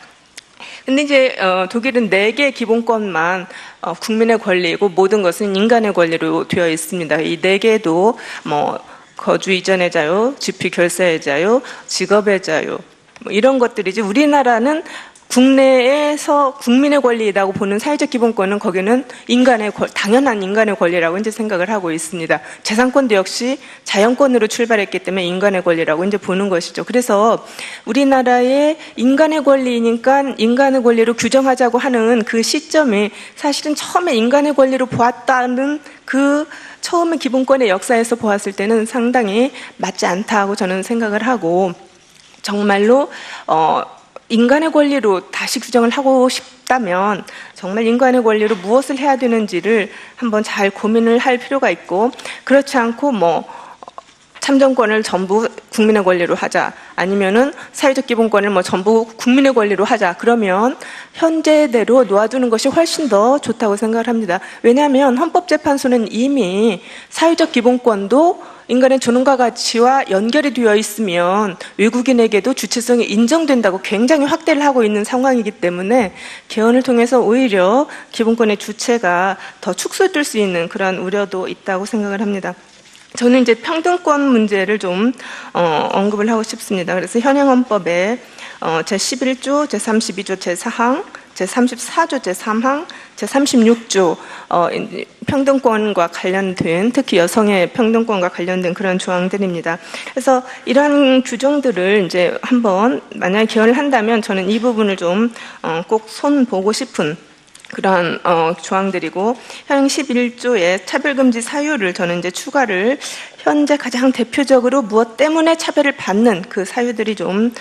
근데 이제 독일은 4개 기본권만 국민의 권리이고 모든 것은 인간의 권리로 되어 있습니다. 이 4개도 뭐 거주 이전의 자유, 집필 결사의 자유, 직업의 자유, 뭐 이런 것들이지, 우리나라는 국내에서 국민의 권리라고 보는 사회적 기본권은 거기는 당연한 인간의 권리라고 이제 생각을 하고 있습니다. 재산권도 역시 자연권으로 출발했기 때문에 인간의 권리라고 이제 보는 것이죠. 그래서 우리나라의 인간의 권리니까 인간의 권리로 규정하자고 하는 그 시점이 사실은 처음에 인간의 권리로 보았다는 그 처음에 기본권의 역사에서 보았을 때는 상당히 맞지 않다고 저는 생각을 하고, 정말로 인간의 권리로 다시 규정을 하고 싶다면 정말 인간의 권리로 무엇을 해야 되는지를 한번 잘 고민을 할 필요가 있고, 그렇지 않고 참정권을 전부 국민의 권리로 하자, 아니면은 사회적 기본권을 전부 국민의 권리로 하자, 그러면 현재대로 놓아두는 것이 훨씬 더 좋다고 생각을 합니다. 왜냐하면 헌법재판소는 이미 사회적 기본권도 인간의 존엄과 가치와 연결이 되어 있으면 외국인에게도 주체성이 인정된다고 굉장히 확대를 하고 있는 상황이기 때문에 개헌을 통해서 오히려 기본권의 주체가 더 축소될 수 있는 그런 우려도 있다고 생각을 합니다. 저는 이제 평등권 문제를 좀 언급을 하고 싶습니다. 그래서 현행 헌법에 제11조, 제32조 제4항, 제34조 제3항, 제36조 평등권과 관련된, 특히 여성의 평등권과 관련된 그런 조항들입니다. 그래서 이러한 규정들을 이제 한번 만약에 개헌을 한다면 저는 이 부분을 좀 꼭 손보고 싶은 그러한 조항들이고, 현행 11조의 차별금지 사유를 저는 이제 추가를, 현재 가장 대표적으로 무엇 때문에 차별을 받는 그 사유들이 좀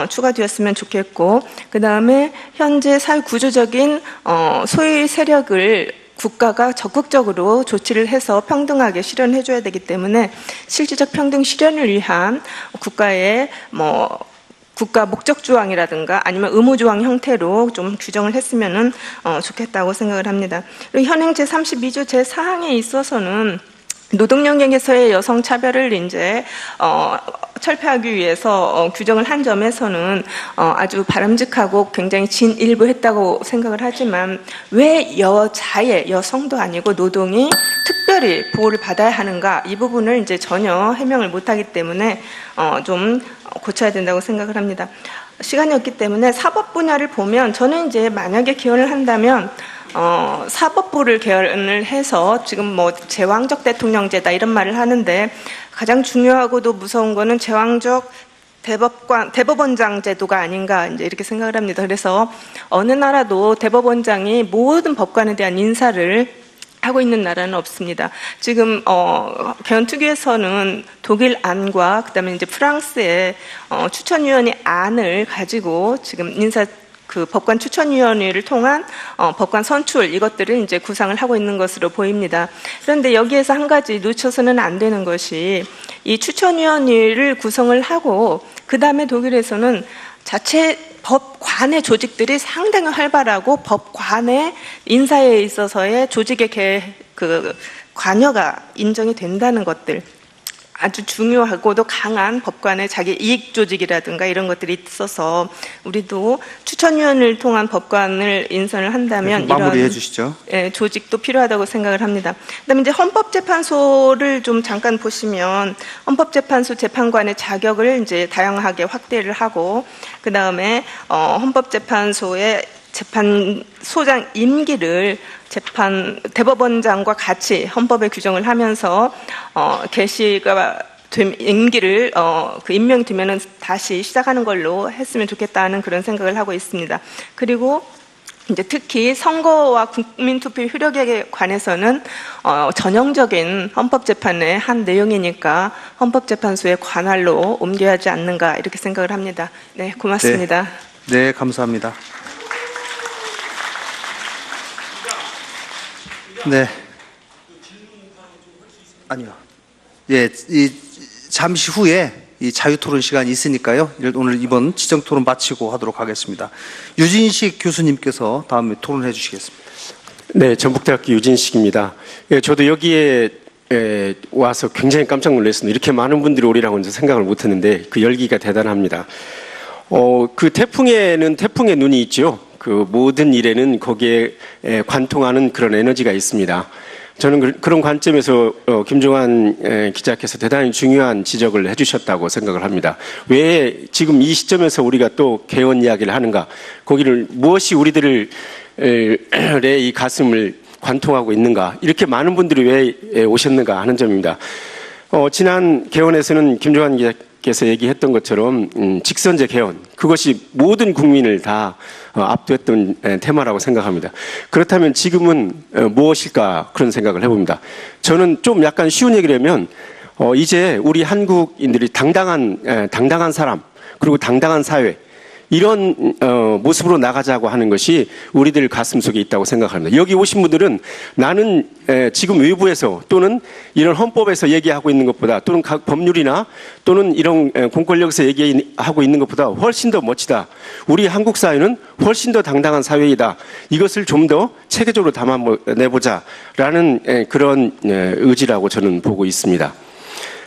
추가되었으면 좋겠고, 그 다음에 현재 사회 구조적인 소위 세력을 국가가 적극적으로 조치를 해서 평등하게 실현해줘야 되기 때문에 실질적 평등 실현을 위한 국가의 국가 목적 조항이라든가 아니면 의무 조항 형태로 좀 규정을 했으면은 좋겠다고 생각을 합니다. 그리고 현행 제32조 제4항에 있어서는 노동 영역에서의 여성 차별을 이제 철폐하기 위해서 규정을 한 점에서는 아주 바람직하고 굉장히 진일보했다고 생각을 하지만, 왜 여성도 아니고 노동이 특별히 보호를 받아야 하는가, 이 부분을 이제 전혀 해명을 못하기 때문에 좀 고쳐야 된다고 생각을 합니다. 시간이 없기 때문에 사법 분야를 보면, 저는 이제 만약에 개헌을 한다면 사법부를 개헌을 해서, 지금 제왕적 대통령제다 이런 말을 하는데, 가장 중요하고도 무서운 거는 제왕적 대법원장 제도가 아닌가 이제 이렇게 생각을 합니다. 그래서 어느 나라도 대법원장이 모든 법관에 대한 인사를 하고 있는 나라는 없습니다. 지금 개헌특위에서는 독일 안과 그다음에 이제 프랑스의 추천위원회 안을 가지고 지금 법관 추천위원회를 통한 법관 선출, 이것들을 이제 구상을 하고 있는 것으로 보입니다. 그런데 여기에서 한 가지 놓쳐서는 안 되는 것이, 이 추천위원회를 구성을 하고 그 다음에 독일에서는 자체 법관의 조직들이 상당히 활발하고, 법관의 인사에 있어서의 조직의 관여가 인정이 된다는 것들, 아주 중요하고도 강한 법관의 자기 이익 조직이라든가 이런 것들이 있어서, 우리도 추천위원을 통한 법관을 인선을 한다면 마무리해 이런 주시죠. 조직도 필요하다고 생각을 합니다. 그다음에 이제 헌법재판소를 좀 잠깐 보시면, 헌법재판소 재판관의 자격을 이제 다양하게 확대를 하고, 그 다음에 헌법재판소의 재판소장 임기를 대법원장과 같이 헌법에 규정을 하면서 개시가 임기를 임명이 되면은 다시 시작하는 걸로 했으면 좋겠다는 그런 생각을 하고 있습니다. 그리고 이제 특히 선거와 국민투표 효력에 관해서는 전형적인 헌법재판의 한 내용이니까 헌법재판소의 관할로 옮겨야 하지 않는가 이렇게 생각을 합니다. 네, 고맙습니다. 네, 감사합니다. 네. 아니요. 예, 잠시 후에 이 자유토론 시간이 있으니까요. 오늘 이번 지정토론 마치고 하도록 하겠습니다. 유진식 교수님께서 다음에 토론해 주시겠습니다. 네, 전북대학교 유진식입니다. 예, 저도 여기에 와서 굉장히 깜짝 놀랐습니다. 이렇게 많은 분들이 오리라고는 생각을 못했는데 그 열기가 대단합니다. 그 태풍에는 태풍의 눈이 있죠. 그 모든 일에는 거기에 관통하는 그런 에너지가 있습니다. 저는 그런 관점에서 김종환 기자께서 대단히 중요한 지적을 해주셨다고 생각을 합니다. 왜 지금 이 시점에서 우리가 또 개헌 이야기를 하는가? 거기를 무엇이 우리들의 이 가슴을 관통하고 있는가? 이렇게 많은 분들이 왜 오셨는가 하는 점입니다. 지난 개헌에서는 김종환 기자께서 얘기했던 것처럼 직선제 개헌, 그것이 모든 국민을 다 압도했던 테마라고 생각합니다. 그렇다면 지금은 무엇일까 그런 생각을 해봅니다. 저는 좀 약간 쉬운 얘기를 하면 이제 우리 한국인들이 당당한 사람 그리고 당당한 사회 이런 모습으로 나가자고 하는 것이 우리들 가슴속에 있다고 생각합니다. 여기 오신 분들은 나는 지금 외부에서 또는 이런 헌법에서 얘기하고 있는 것보다 또는 각 법률이나 또는 이런 공권력에서 얘기하고 있는 것보다 훨씬 더 멋지다. 우리 한국 사회는 훨씬 더 당당한 사회이다. 이것을 좀 더 체계적으로 담아내보자라는 그런 의지라고 저는 보고 있습니다.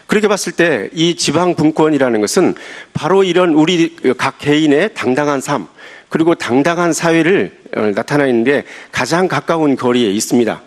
그렇게 봤을 때 이 지방 분권이라는 것은 바로 이런 우리 각 개인의 당당한 삶 그리고 당당한 사회를 나타내는데 가장 가까운 거리에 있습니다.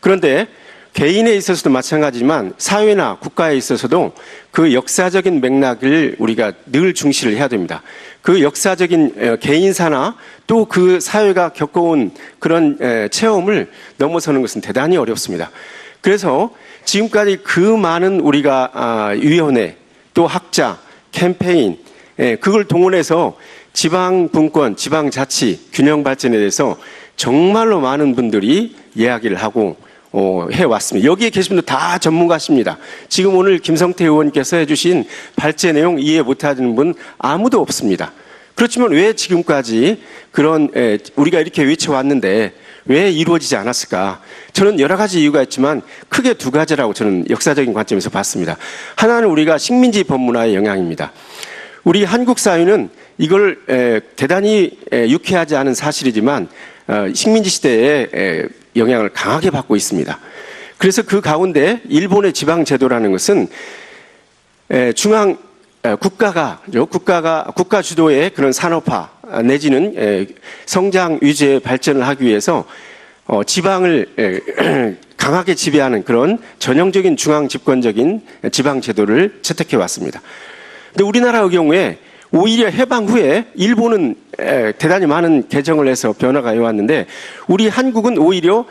그런데 개인에 있어서도 마찬가지지만 사회나 국가에 있어서도 그 역사적인 맥락을 우리가 늘 중시를 해야 됩니다. 그 역사적인 개인사나 또 그 사회가 겪어온 그런 체험을 넘어서는 것은 대단히 어렵습니다. 그래서 지금까지 그 많은 우리가 위원회 또 학자 캠페인 그걸 동원해서 지방분권 지방자치 균형 발전에 대해서 정말로 많은 분들이 이야기를 하고 해왔습니다. 여기에 계신 분들 다 전문가십니다. 지금 오늘 김성태 의원께서 해주신 발제 내용 이해 못하는 분 아무도 없습니다. 그렇지만 왜 지금까지 그런 우리가 이렇게 외쳐왔는데 왜 이루어지지 않았을까? 저는 여러 가지 이유가 있지만 크게 두 가지라고 저는 역사적인 관점에서 봤습니다. 하나는 우리가 식민지 법문화의 영향입니다. 우리 한국 사회는 이걸 대단히 유쾌하지 않은 사실이지만 식민지 시대에 영향을 강하게 받고 있습니다. 그래서 그 가운데 일본의 지방 제도라는 것은 국가 주도의 그런 산업화 내지는 성장 유지의 발전을 하기 위해서 지방을 강하게 지배하는 그런 전형적인 중앙 집권적인 지방 제도를 채택해 왔습니다. 근데 우리나라의 경우에 오히려 해방 후에 일본은 대단히 많은 개정을 해서 변화가 해왔는데 우리 한국은 오히려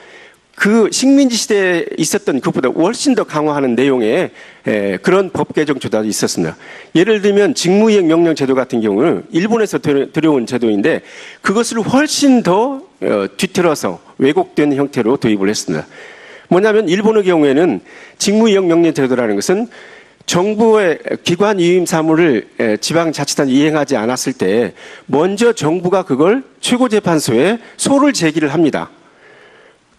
그 식민지 시대에 있었던 그것보다 훨씬 더 강화하는 내용의 그런 법 개정 조사도 있었습니다. 예를 들면 직무이행 명령 제도 같은 경우는 일본에서 들여온 제도인데 그것을 훨씬 더 뒤틀어서 왜곡된 형태로 도입을 했습니다. 뭐냐면 일본의 경우에는 직무이행 명령 제도라는 것은 정부의 기관 위임 사무를 지방자치단이 이행하지 않았을 때 먼저 정부가 그걸 최고재판소에 소를 제기를 합니다.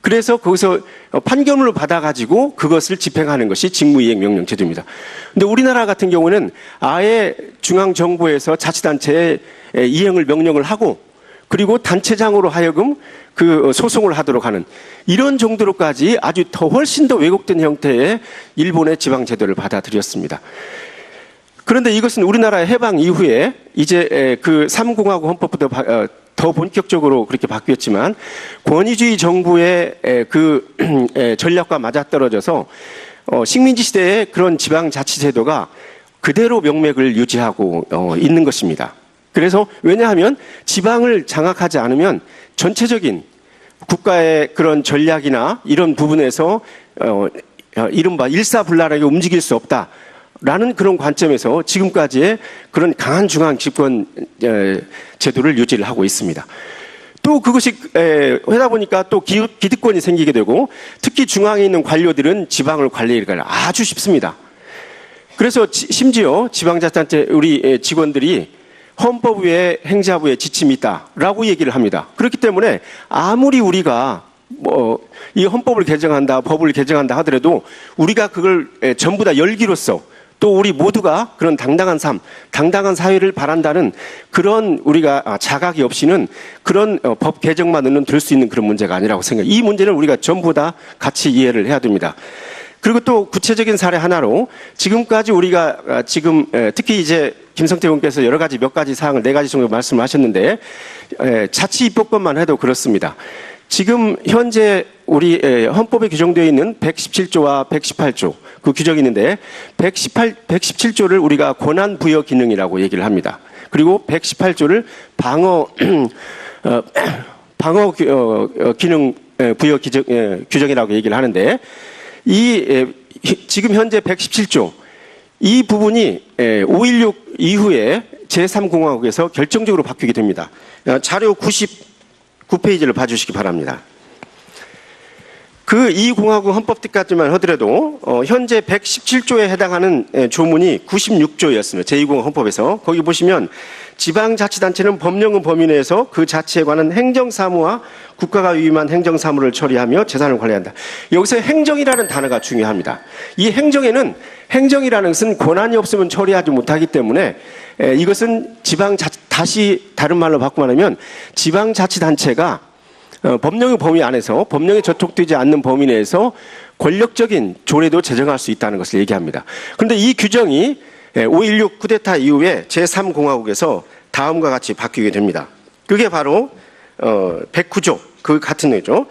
그래서 거기서 판결문을 받아가지고 그것을 집행하는 것이 직무이행 명령 제도입니다. 근데 우리나라 같은 경우는 아예 중앙정부에서 자치단체에 이행을 명령을 하고 그리고 단체장으로 하여금 그 소송을 하도록 하는 이런 정도로까지 아주 더 훨씬 더 왜곡된 형태의 일본의 지방제도를 받아들였습니다. 그런데 이것은 우리나라의 해방 이후에 이제 그 3공화국 헌법부터 더 본격적으로 그렇게 바뀌었지만 권위주의 정부의 그 전략과 맞아떨어져서 식민지 시대의 그런 지방자치제도가 그대로 명맥을 유지하고 있는 것입니다. 그래서 왜냐하면 지방을 장악하지 않으면 전체적인 국가의 그런 전략이나 이런 부분에서 이른바 일사불란하게 움직일 수 없다라는 그런 관점에서 지금까지의 그런 강한 중앙 집권 제도를 유지를 하고 있습니다. 또 그것이 하다 보니까 또 기득권이 생기게 되고 특히 중앙에 있는 관료들은 지방을 관리하기가 아주 쉽습니다. 그래서 심지어 지방자치단체 우리 직원들이 헌법 외에 행자부의 지침이 있다라고 얘기를 합니다. 그렇기 때문에 아무리 우리가 이 헌법을 개정한다, 법을 개정한다 하더라도 우리가 그걸 전부 다 열기로서 또 우리 모두가 그런 당당한 삶, 당당한 사회를 바란다는 그런 우리가 자각이 없이는 그런 법 개정만으로는 될 수 있는 그런 문제가 아니라고 생각해요. 이 문제는 우리가 전부 다 같이 이해를 해야 됩니다. 그리고 또 구체적인 사례 하나로 지금까지 우리가 지금 특히 이제 김성태 의원께서 여러 가지 몇 가지 사항을 4가지 정도 말씀을 하셨는데 자치 입법권만 해도 그렇습니다. 지금 현재 우리 헌법에 규정되어 있는 117조와 118조 그 규정이 있는데 117조를 우리가 권한 부여 기능이라고 얘기를 합니다. 그리고 118조를 방어 기능 부여 규정이라고 얘기를 하는데 지금 현재 117조 이 부분이 5.16 이후에 제3공화국에서 결정적으로 바뀌게 됩니다. 자료 99페이지를 봐주시기 바랍니다. 그 이 공화국 헌법 때까지만 하더라도 현재 117조에 해당하는 조문이 96조였습니다. 제2공화국 헌법에서 거기 보시면 지방자치단체는 법령의 범위 내에서 그 자치에 관한 행정사무와 국가가 위임한 행정사무를 처리하며 재산을 관리한다. 여기서 행정이라는 단어가 중요합니다. 이 행정에는 행정이라는 것은 권한이 없으면 처리하지 못하기 때문에 이것은 다시 다른 말로 바꾸면 지방자치단체가 법령의 범위 안에서 법령에 저촉되지 않는 범위 내에서 권력적인 조례도 제정할 수 있다는 것을 얘기합니다. 그런데 이 규정이 5.16 쿠데타 이후에 제3공화국에서 다음과 같이 바뀌게 됩니다. 그게 바로 109조, 그 같은 거죠.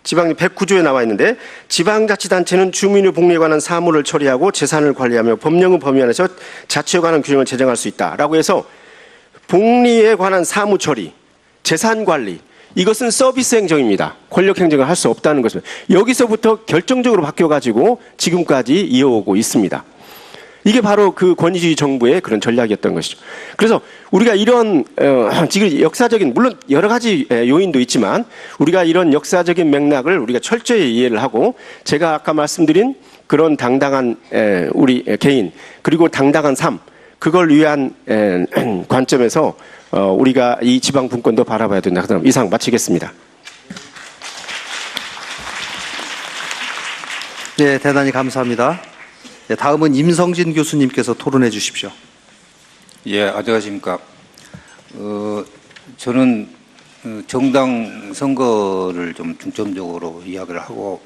지방 109조에 나와 있는데 지방자치단체는 주민의 복리에 관한 사무를 처리하고 재산을 관리하며 법령의 범위 안에서 자치에 관한 규정을 제정할 수 있다라고 해서 복리에 관한 사무 처리, 재산 관리 이것은 서비스 행정입니다. 권력 행정을 할 수 없다는 것입니다. 여기서부터 결정적으로 바뀌어가지고 지금까지 이어오고 있습니다. 이게 바로 그 권위주의 정부의 그런 전략이었던 것이죠. 그래서 우리가 이런 지금 역사적인 물론 여러 가지 요인도 있지만 우리가 이런 역사적인 맥락을 우리가 철저히 이해를 하고 제가 아까 말씀드린 그런 당당한 우리 개인 그리고 당당한 삶 그걸 위한 관점에서 우리가 이 지방 분권도 바라봐야 된다. 이상 마치겠습니다. 네, 대단히 감사합니다. 네, 다음은 임성진 교수님께서 토론해 주십시오. 예, 안녕하십니까. 저는 정당 선거를 좀 중점적으로 이야기를 하고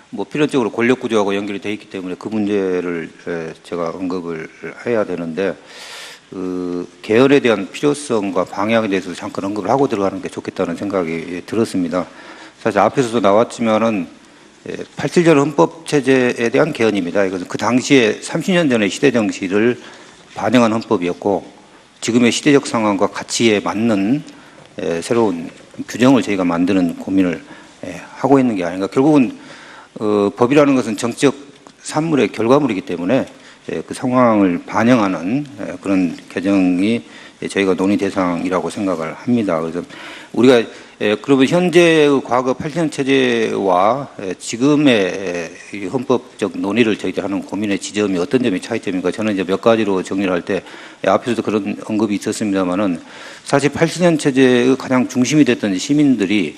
뭐 필연적으로 권력 구조하고 연결이 되어 있기 때문에 그 문제를 제가 언급을 해야 되는데 개헌에 대한 필요성과 방향에 대해서 잠깐 언급을 하고 들어가는 게 좋겠다는 생각이 들었습니다. 사실 앞에서도 나왔지만은 87년 헌법 체제에 대한 개헌입니다. 이것은 그 당시에 30년 전의 시대 정신을 반영한 헌법이었고 지금의 시대적 상황과 가치에 맞는 새로운 규정을 저희가 만드는 고민을 하고 있는 게 아닌가. 결국은 법이라는 것은 정치적 산물의 결과물이기 때문에 그 상황을 반영하는 그런 개정이 저희가 논의 대상이라고 생각을 합니다. 그래서 우리가 그러면 현재의 과거 8년 체제와 지금의 헌법적 논의를 저희들이 하는 고민의 지점이 어떤 점이 차이점인가 저는 이제 몇 가지로 정리를 할 때 앞에서도 그런 언급이 있었습니다만은 사실 80년 체제의 가장 중심이 됐던 시민들이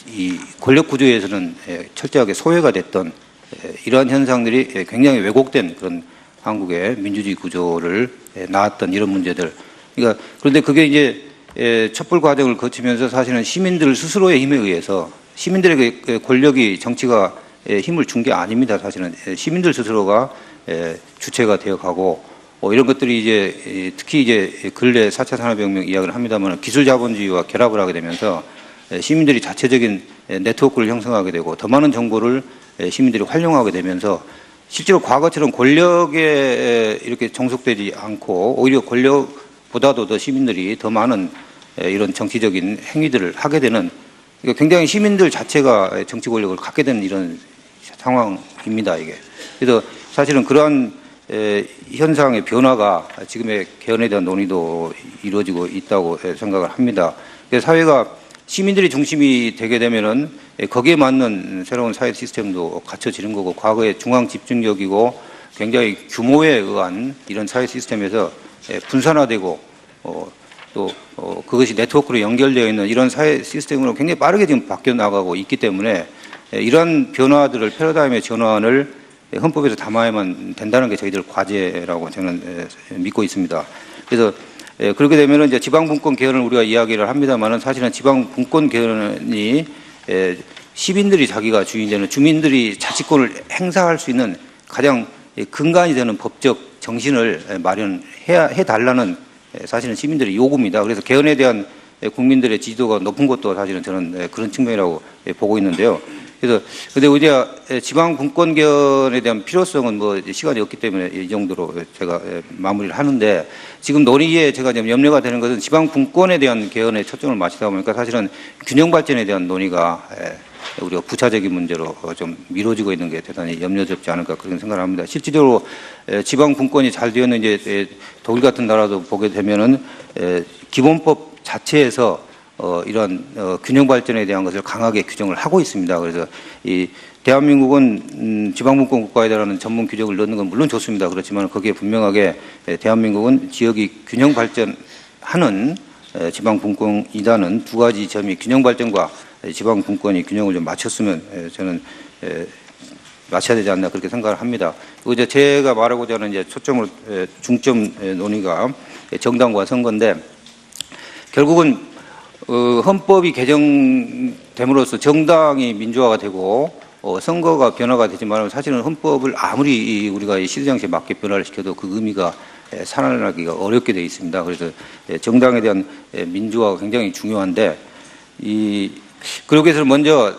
이 권력 구조에서는 철저하게 소외가 됐던 이러한 현상들이 굉장히 왜곡된 그런 한국의 민주주의 구조를 낳았던 이런 문제들. 그러니까 그런데 그게 이제 촛불 과정을 거치면서 사실은 시민들 스스로의 힘에 의해서 시민들에게 권력이 정치가 힘을 준 게 아닙니다. 사실은 시민들 스스로가 주체가 되어가고 이런 것들이 이제 특히 이제 근래 4차 산업혁명 이야기를 합니다만 기술 자본주의와 결합을 하게 되면서 시민들이 자체적인 네트워크를 형성하게 되고 더 많은 정보를 시민들이 활용하게 되면서 실제로 과거처럼 권력에 이렇게 종속되지 않고 오히려 권력보다도 더 시민들이 더 많은 이런 정치적인 행위들을 하게 되는 그러니까 굉장히 시민들 자체가 정치 권력을 갖게 되는 이런 상황입니다. 이게 그래서 사실은 그러한 현상의 변화가 지금의 개헌에 대한 논의도 이루어지고 있다고 생각을 합니다. 그래서 사회가 시민들이 중심이 되게 되면은 거기에 맞는 새로운 사회 시스템도 갖춰지는 거고 과거의 중앙 집중적이고 굉장히 규모에 의한 이런 사회 시스템에서 분산화되고 또 그것이 네트워크로 연결되어 있는 이런 사회 시스템으로 굉장히 빠르게 지금 바뀌어 나가고 있기 때문에 이런 변화들을 패러다임의 전환을 헌법에서 담아야만 된다는 게 저희들 과제라고 저는 믿고 있습니다. 그래서 그렇게 되면은 이제 지방분권 개헌을 우리가 이야기를 합니다만은 사실은 지방분권 개헌이 시민들이 자기가 주인되는 주민들이 자치권을 행사할 수 있는 가장 근간이 되는 법적 정신을 마련해 달라는 사실은 시민들의 요구입니다. 그래서 개헌에 대한 국민들의 지지도가 높은 것도 사실은 저는 그런 측면이라고 보고 있는데요. 그래서 근데 우리가 지방 분권 개헌에 대한 필요성은 뭐 시간이 없기 때문에 이 정도로 제가 마무리를 하는데, 지금 논의에 제가 좀 염려가 되는 것은 지방 분권에 대한 개헌에 초점을 맞추다 보니까 사실은 균형 발전에 대한 논의가 우리가 부차적인 문제로 좀 미뤄지고 있는 게 대단히 염려스럽지 않을까 그런 생각을 합니다. 실질적으로 지방 분권이 잘 되었는 이제 독일 같은 나라도 보게 되면은 기본법 자체에서 이런 균형 발전에 대한 것을 강하게 규정을 하고 있습니다. 그래서 이 대한민국은 지방분권 국가에다라는 전문 규정을 넣는 건 물론 좋습니다. 그렇지만 거기에 분명하게 대한민국은 지역이 균형 발전하는 지방분권이라는 두 가지 점이 균형 발전과 지방분권이 균형을 좀 맞췄으면 저는 맞춰야 되지 않나 그렇게 생각을 합니다. 그리고 이제 제가 말하고자 하는 이제 초점으로 중점 논의가 정당과 선거인데, 결국은 헌법이 개정됨으로써 정당이 민주화가 되고 선거가 변화가 되지만 사실은 헌법을 아무리 우리가 시대정신에 맞게 변화를 시켜도 그 의미가 살아나기가 어렵게 되어 있습니다. 그래서 정당에 대한 민주화가 굉장히 중요한데, 그러기 위해서 먼저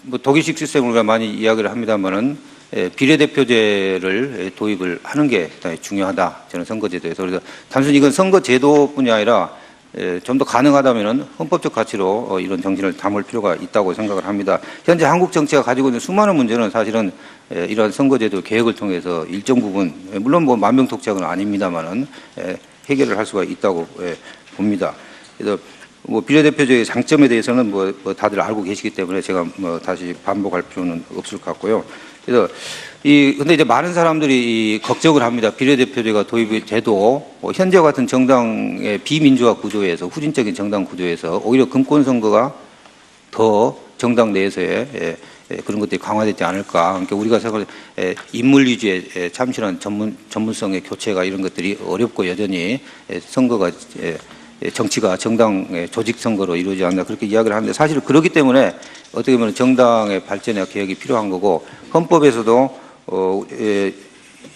뭐 독일식 시스템을 우리가 많이 이야기를 합니다만은 비례대표제를 도입을 하는 게 대단히 중요하다. 저는 선거제도에서. 그래서 단순히 이건 선거제도뿐이 아니라 좀 더 가능하다면은 헌법적 가치로 이런 정신을 담을 필요가 있다고 생각을 합니다. 현재 한국 정치가 가지고 있는 수많은 문제는 사실은 이러한 선거제도 개혁을 통해서 일정 부분, 물론 뭐 만병통치약은 아닙니다만은 해결을 할 수가 있다고 봅니다. 그래서 뭐 비례대표제의 장점에 대해서는 뭐 다들 알고 계시기 때문에 제가 뭐 다시 반복할 필요는 없을 것 같고요. 그래서 근데 이제 많은 사람들이 걱정을 합니다. 비례대표제가 도입이 돼도 현재와 같은 정당의 비민주화 구조에서, 후진적인 정당 구조에서 오히려 금권선거가 더 정당 내에서의 그런 것들이 강화되지 않을까. 그러니까 우리가 생각할 인물 위주의 참신한 전문성의 교체가 이런 것들이 어렵고 여전히 선거가 정치가 정당의 조직 선거로 이루어지지 않나 그렇게 이야기를 하는데, 사실 그렇기 때문에 어떻게 보면 정당의 발전과 개혁이 필요한 거고, 헌법에서도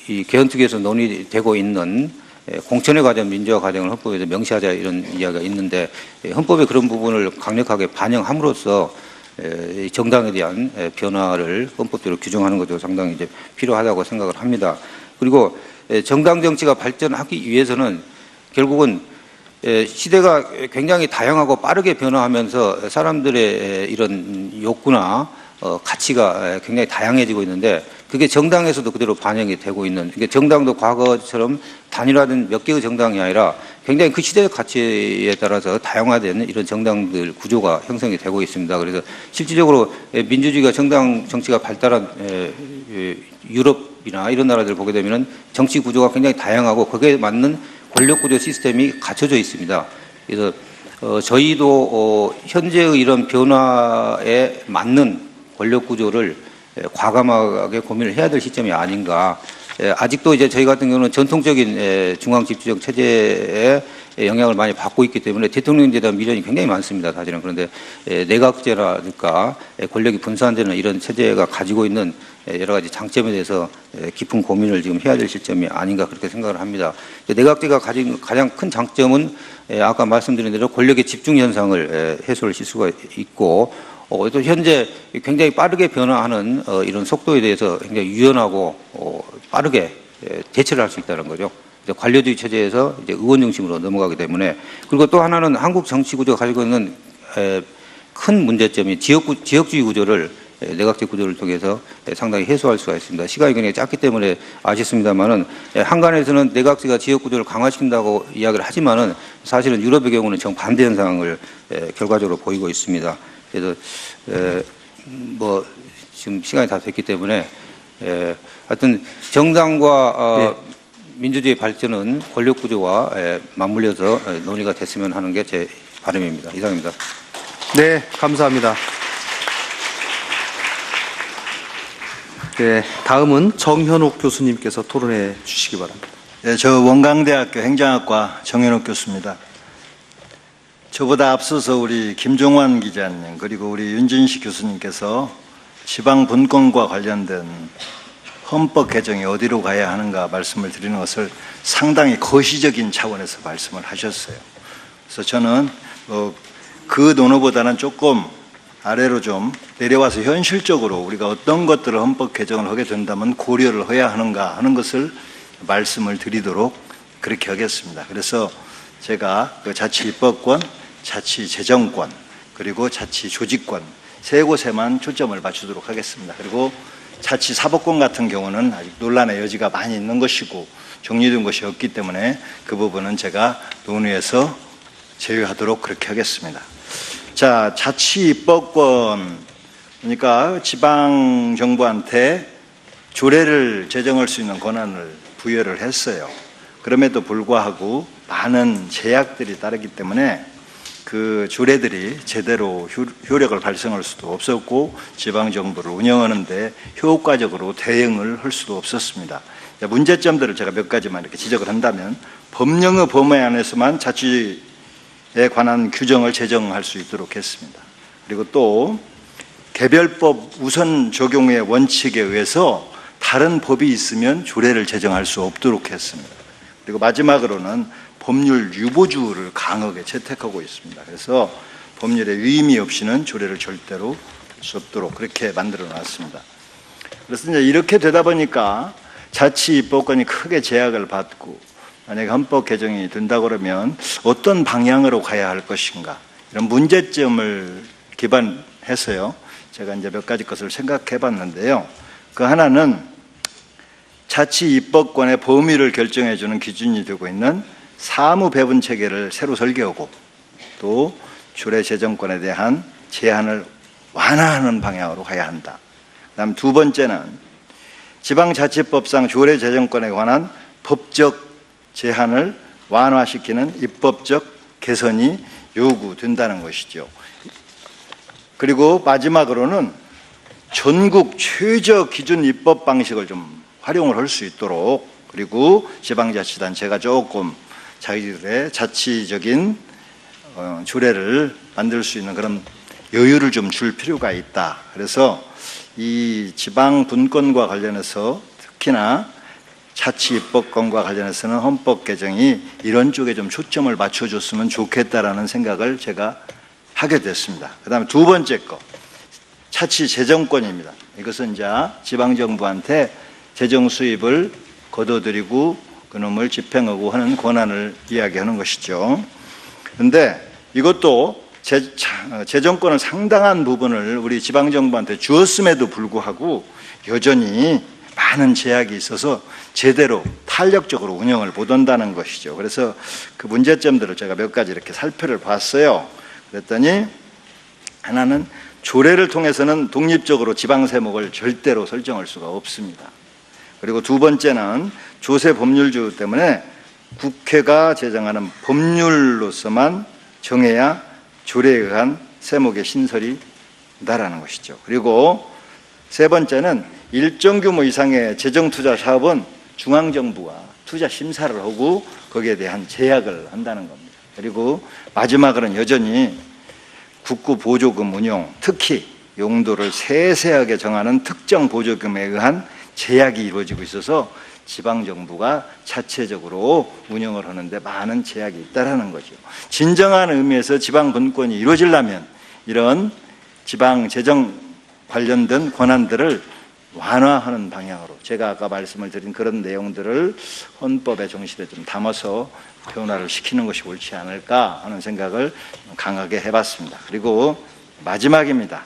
이 개헌특위에서 논의되고 있는 공천에 관한 민주화 과정을 헌법에서 명시하자 이런 이야기가 있는데, 헌법에 그런 부분을 강력하게 반영함으로써 정당에 대한 변화를 헌법대로 규정하는 것도 상당히 이제 필요하다고 생각을 합니다. 그리고 정당 정치가 발전하기 위해서는 결국은 시대가 굉장히 다양하고 빠르게 변화하면서 사람들의 이런 욕구나 가치가 굉장히 다양해지고 있는데, 그게 정당에서도 그대로 반영이 되고 있는, 그러니까 정당도 과거처럼 단일화된 몇 개의 정당이 아니라 굉장히 그 시대의 가치에 따라서 다양화된 이런 정당들 구조가 형성이 되고 있습니다. 그래서 실질적으로 민주주의가 정당 정치가 발달한 유럽이나 이런 나라들을 보게 되면 정치 구조가 굉장히 다양하고 거기에 맞는 권력 구조 시스템이 갖춰져 있습니다. 그래서 저희도 현재의 이런 변화에 맞는 권력 구조를 과감하게 고민을 해야 될 시점이 아닌가. 아직도 이제 저희 같은 경우는 전통적인 중앙집주적 체제에 영향을 많이 받고 있기 때문에 대통령제에 대한 미련이 굉장히 많습니다, 사실은. 그런데 내각제라든가 권력이 분산되는 이런 체제가 가지고 있는 여러 가지 장점에 대해서 깊은 고민을 지금 해야 될 시점이 아닌가 그렇게 생각을 합니다. 내각제가 가진 가장 큰 장점은 아까 말씀드린 대로 권력의 집중 현상을 해소를 실 수가 있고, 또 현재 굉장히 빠르게 변화하는 이런 속도에 대해서 굉장히 유연하고 빠르게 대처를 할 수 있다는 거죠. 관료주의 체제에서 이제 의원 중심으로 넘어가기 때문에. 그리고 또 하나는 한국 정치 구조가 가지고 있는 큰 문제점이 지역주의 구조를 내각제 구조를 통해서 상당히 해소할 수가 있습니다. 시간이 굉장히 짧기 때문에 아쉽습니다만은 한간에서는 내각제가 지역 구조를 강화시킨다고 이야기를 하지만은 사실은 유럽의 경우는 정반대 현상을 결과적으로 보이고 있습니다. 그래서 뭐 지금 시간이 다 됐기 때문에 하여튼 정당과 민주주의 발전은 권력 구조와 맞물려서 논의가 됐으면 하는 게 제 바람입니다. 이상입니다. 네, 감사합니다. 네, 다음은 정현옥 교수님께서 토론해 주시기 바랍니다. 네, 저 원광대학교 행정학과 정현옥 교수입니다. 저보다 앞서서 우리 김종환 기자님 그리고 우리 윤진식 교수님께서 지방 분권과 관련된 헌법 개정이 어디로 가야 하는가 말씀을 드리는 것을 상당히 거시적인 차원에서 말씀을 하셨어요. 그래서 저는 그 논의보다는 조금 아래로 좀 내려와서 현실적으로 우리가 어떤 것들을 헌법 개정을 하게 된다면 고려를 해야 하는가 하는 것을 말씀을 드리도록 그렇게 하겠습니다. 그래서 제가 그 자치입법권, 자치재정권, 그리고 자치조직권 세 곳에만 초점을 맞추도록 하겠습니다. 그리고 자치사법권 같은 경우는 아직 논란의 여지가 많이 있는 것이고 정리된 것이 없기 때문에 그 부분은 제가 논의해서 제외하도록 그렇게 하겠습니다. 자, 자치입법권, 그러니까 지방정부한테 조례를 제정할 수 있는 권한을 부여를 했어요. 그럼에도 불구하고 많은 제약들이 따르기 때문에 그 조례들이 제대로 효력을 발생할 수도 없었고 지방정부를 운영하는데 효과적으로 대응을 할 수도 없었습니다. 문제점들을 제가 몇 가지만 이렇게 지적을 한다면 법령의 범위 안에서만 자치에 관한 규정을 제정할 수 있도록 했습니다. 그리고 또 개별법 우선 적용의 원칙에 의해서 다른 법이 있으면 조례를 제정할 수 없도록 했습니다. 그리고 마지막으로는 법률 유보주의를 강하게 채택하고 있습니다. 그래서 법률에 위임이 없이는 조례를 절대로 할 수 없도록 그렇게 만들어 놨습니다. 그래서 이제 이렇게 되다 보니까 자치입법권이 크게 제약을 받고 만약에 헌법 개정이 된다고 그러면 어떤 방향으로 가야 할 것인가 이런 문제점을 기반해서요. 제가 이제 몇 가지 것을 생각해 봤는데요. 그 하나는 자치입법권의 범위를 결정해 주는 기준이 되고 있는 사무배분 체계를 새로 설계하고 또 조례 제정권에 대한 제한을 완화하는 방향으로 가야 한다. 그다음 두 번째는 지방자치법상 조례 제정권에 관한 법적 제한을 완화시키는 입법적 개선이 요구된다는 것이죠. 그리고 마지막으로는 전국 최저 기준 입법 방식을 좀 활용을 할 수 있도록 그리고 지방자치단체가 조금 자기들의 자치적인 조례를 만들 수 있는 그런 여유를 좀 줄 필요가 있다. 그래서 이 지방 분권과 관련해서 특히나 자치입법권과 관련해서는 헌법 개정이 이런 쪽에 좀 초점을 맞춰줬으면 좋겠다라는 생각을 제가 하게 됐습니다. 그다음에 두 번째 거 자치재정권입니다. 이것은 이제 지방정부한테 재정 수입을 거둬들이고 그놈을 집행하고 하는 권한을 이야기하는 것이죠. 그런데 이것도 재정권을 상당한 부분을 우리 지방정부한테 주었음에도 불구하고 여전히 많은 제약이 있어서 제대로 탄력적으로 운영을 못한다는 것이죠. 그래서 그 문제점들을 제가 몇 가지 이렇게 살펴를 봤어요. 그랬더니 하나는 조례를 통해서는 독립적으로 지방세목을 절대로 설정할 수가 없습니다. 그리고 두 번째는 조세 법률주의 때문에 국회가 제정하는 법률로서만 정해야 조례에 의한 세목의 신설이 된다라는 것이죠. 그리고 세 번째는 일정 규모 이상의 재정투자 사업은 중앙정부가 투자 심사를 하고 거기에 대한 제약을 한다는 겁니다. 그리고 마지막으로는 여전히 국고 보조금 운용, 특히 용도를 세세하게 정하는 특정 보조금에 의한 제약이 이루어지고 있어서 지방정부가 자체적으로 운영을 하는데 많은 제약이 있다는 거죠. 진정한 의미에서 지방분권이 이루어지려면 이런 지방재정 관련된 권한들을 완화하는 방향으로 제가 아까 말씀을 드린 그런 내용들을 헌법의 정신에 좀 담아서 변화를 시키는 것이 옳지 않을까 하는 생각을 강하게 해봤습니다. 그리고 마지막입니다.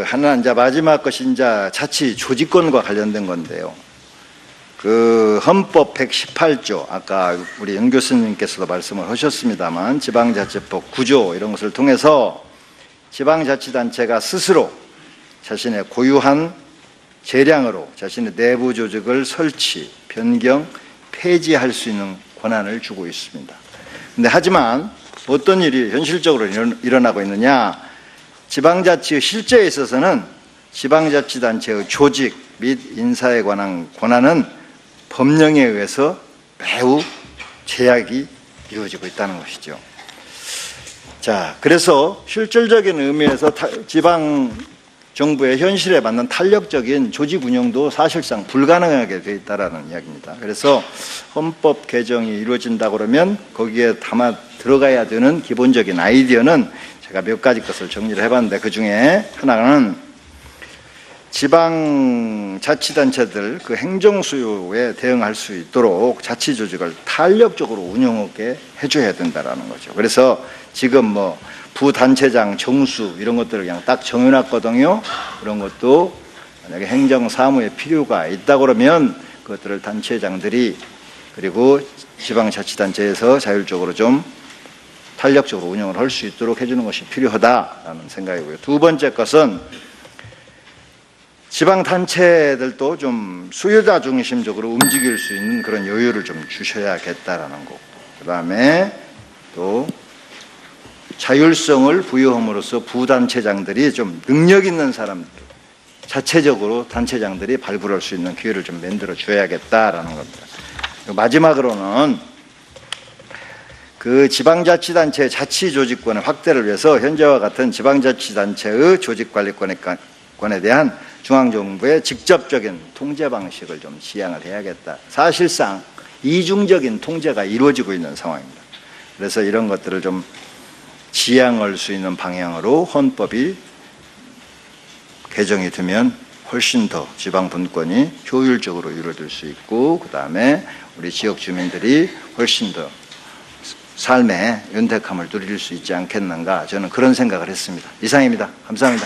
하나 이제 마지막 것이 이제 자치 조직권과 관련된 건데요. 헌법 118조 아까 우리 연 교수님께서도 말씀을 하셨습니다만 지방자치법 9조 이런 것을 통해서 지방자치단체가 스스로 자신의 고유한 재량으로 자신의 내부 조직을 설치, 변경, 폐지할 수 있는 권한을 주고 있습니다. 근데 하지만 어떤 일이 현실적으로 일어나고 있느냐? 지방자치의 실제에 있어서는 지방자치단체의 조직 및 인사에 관한 권한은 법령에 의해서 매우 제약이 이루어지고 있다는 것이죠. 자, 그래서 실질적인 의미에서 정부의 현실에 맞는 탄력적인 조직 운영도 사실상 불가능하게 돼 있다라는 이야기입니다. 그래서 헌법 개정이 이루어진다 그러면 거기에 담아 들어가야 되는 기본적인 아이디어는 제가 몇 가지 것을 정리를 해봤는데, 그 중에 하나는 지방자치단체들 그 행정수요에 대응할 수 있도록 자치조직을 탄력적으로 운영하게 해줘야 된다라는 거죠. 그래서 지금 뭐 부단체장 정수 이런 것들을 그냥 딱 정해놨거든요. 그런 것도 만약에 행정사무에 필요가 있다 그러면 그것들을 단체장들이, 그리고 지방자치단체에서 자율적으로 좀 탄력적으로 운영을 할 수 있도록 해주는 것이 필요하다라는 생각이고요. 두 번째 것은 지방단체들도 좀 수요자 중심적으로 움직일 수 있는 그런 여유를 좀 주셔야겠다라는 거. 그 다음에 또 자율성을 부여함으로써 부단체장들이 좀 능력 있는 사람들, 자체적으로 단체장들이 발굴할 수 있는 기회를 좀 만들어 줘야겠다라는 겁니다. 마지막으로는 그 지방자치단체의 자치조직권의 확대를 위해서 현재와 같은 지방자치단체의 조직관리권에 대한 중앙정부의 직접적인 통제 방식을 좀 지향을 해야겠다. 사실상 이중적인 통제가 이루어지고 있는 상황입니다. 그래서 이런 것들을 좀 지향할 수 있는 방향으로 헌법이 개정이 되면 훨씬 더 지방 분권이 효율적으로 이루어질 수 있고, 그 다음에 우리 지역 주민들이 훨씬 더 삶의 윤택함을 누릴 수 있지 않겠는가, 저는 그런 생각을 했습니다. 이상입니다. 감사합니다.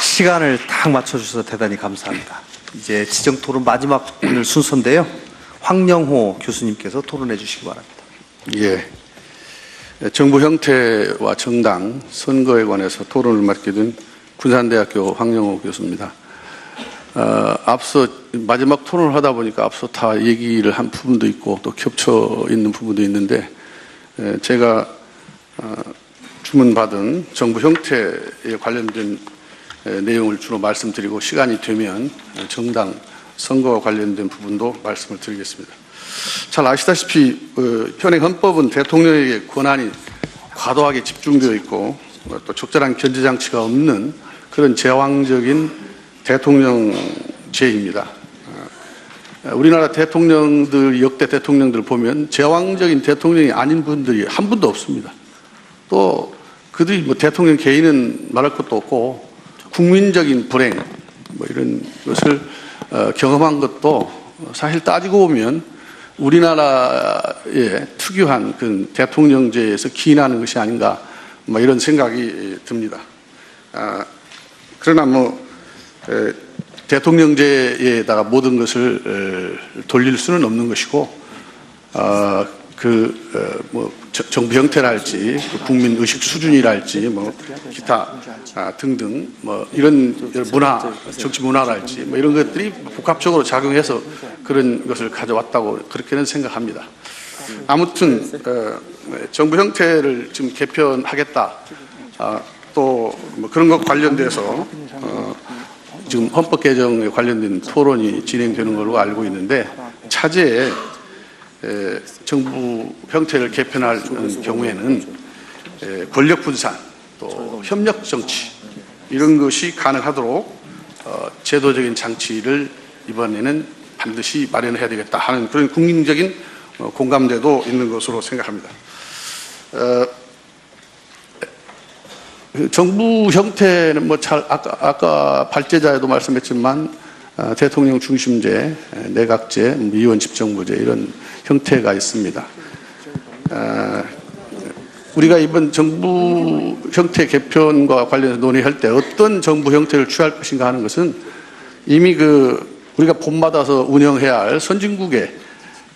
시간을 딱 맞춰주셔서 대단히 감사합니다. 이제 지정토론 마지막 오늘 순서인데요. 황영호 교수님께서 토론해 주시기 바랍니다. 예. 정부 형태와 정당 선거에 관해서 토론을 맡게 된 군산대학교 황영호 교수입니다. 앞서 마지막 토론을 하다 보니까 앞서 다 얘기를 한 부분도 있고 또 겹쳐 있는 부분도 있는데, 제가 주문받은 정부 형태에 관련된 내용을 주로 말씀드리고, 시간이 되면 정당 선거와 관련된 부분도 말씀을 드리겠습니다. 잘 아시다시피 현행 헌법은 대통령에게 권한이 과도하게 집중되어 있고 또 적절한 견제장치가 없는 그런 제왕적인 대통령제입니다. 우리나라 대통령들, 역대 대통령들 보면 제왕적인 대통령이 아닌 분들이 한 분도 없습니다. 또 그들이 뭐 대통령 개인은 말할 것도 없고 국민적인 불행 뭐 이런 것을 경험한 것도 사실 따지고 보면 우리나라의 특유한 그 대통령제에서 기인하는 것이 아닌가, 뭐 이런 생각이 듭니다. 그러나 뭐 대통령제에다가 모든 것을 돌릴 수는 없는 것이고, 뭐 정부 형태랄지 국민 의식 수준이랄지 뭐 기타 등등 뭐 이런 문화, 정치 문화랄지 뭐 이런 것들이 복합적으로 작용해서 그런 것을 가져왔다고 그렇게는 생각합니다. 아무튼 정부 형태를 지금 개편하겠다, 또 뭐 그런 것 관련돼서 지금 헌법 개정에 관련된 토론이 진행되는 걸로 알고 있는데, 차제에 정부 형태를 개편할 경우에는 권력 분산, 또 협력 정치 이런 것이 가능하도록 제도적인 장치를 이번에는 반드시 마련해야 되겠다 하는 그런 국민적인 공감대도 있는 것으로 생각합니다. 정부 형태는 뭐 잘 아까 발제자에도 말씀했지만 대통령 중심제, 내각제, 위원 집정부제 이런 형태가 있습니다. 우리가 이번 정부 형태 개편과 관련해서 논의할 때 어떤 정부 형태를 취할 것인가 하는 것은 이미 우리가 본받아서 운영해야 할 선진국의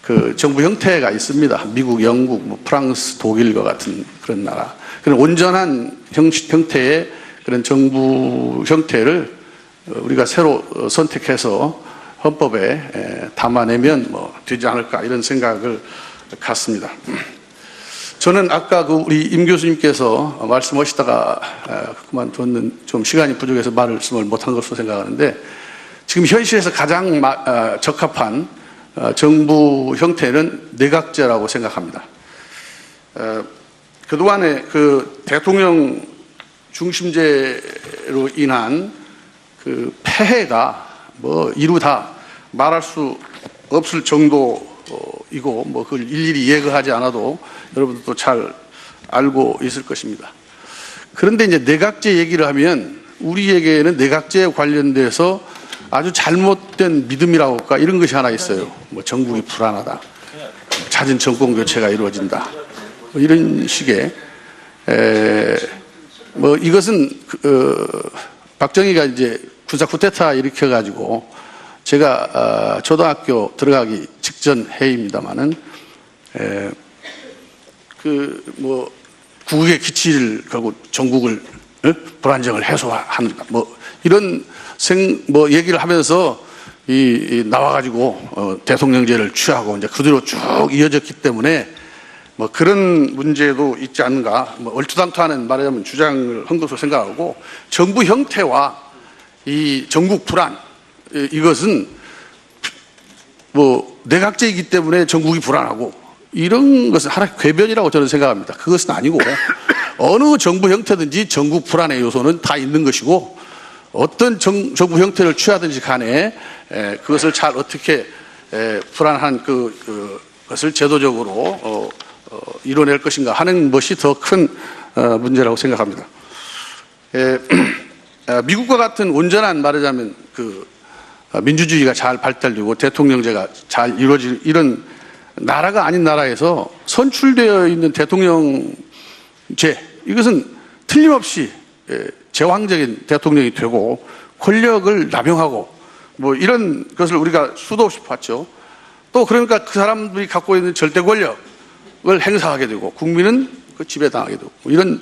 그 정부 형태가 있습니다. 미국, 영국, 뭐 프랑스, 독일과 같은 그런 나라. 그런 온전한 형태의 그런 정부 형태를 우리가 새로 선택해서 헌법에 담아내면 뭐 되지 않을까, 이런 생각을 갖습니다. 저는 아까 우리 임 교수님께서 말씀하시다가 그만뒀는 좀 시간이 부족해서 말씀을 못한 것으로 생각하는데, 지금 현실에서 가장 적합한 정부 형태는 내각제라고 생각합니다. 그동안에 그 대통령 중심제로 인한 그 폐해가 뭐 이루다 말할 수 없을 정도이고 뭐 그걸 일일이 예거하지 않아도 여러분들도 잘 알고 있을 것입니다. 그런데 이제 내각제 얘기를 하면 우리에게는 내각제에 관련돼서 아주 잘못된 믿음이라고 할까 이런 것이 하나 있어요. 뭐 정국이 불안하다, 잦은 정권 교체가 이루어진다, 뭐 이런 식의 뭐 이것은 박정희가 이제 군사 쿠데타 일으켜가지고 제가 초등학교 들어가기 직전 해입니다만은 그 뭐 국익의 기치를 걸고 전국을 불안정을 해소하는 뭐 이런 뭐 얘기를 하면서 이 나와가지고 대통령제를 취하고 이제 그대로 쭉 이어졌기 때문에 뭐 그런 문제도 있지 않는가, 뭐 얼토당토하는 말하자면 주장을 한 것으로 생각하고, 정부 형태와 이 전국 불안 이것은 뭐 내각제이기 때문에 전국이 불안하고 이런 것은 하나의 궤변이라고 저는 생각합니다. 그것은 아니고 어느 정부 형태든지 전국 불안의 요소는 다 있는 것이고, 어떤 정부 형태를 취하든지 간에 그것을 잘 어떻게 불안한 그것을 제도적으로 이뤄낼 것인가 하는 것이 더 큰 문제라고 생각합니다. 미국과 같은 온전한 말하자면 그 민주주의가 잘 발달되고 대통령제가 잘 이루어질 이런 나라가 아닌 나라에서 선출되어 있는 대통령제, 이것은 틀림없이 제왕적인 대통령이 되고 권력을 남용하고 뭐 이런 것을 우리가 수도 없이 봤죠. 또 그러니까 그 사람들이 갖고 있는 절대 권력을 행사하게 되고 국민은 그 지배당하게 되고 이런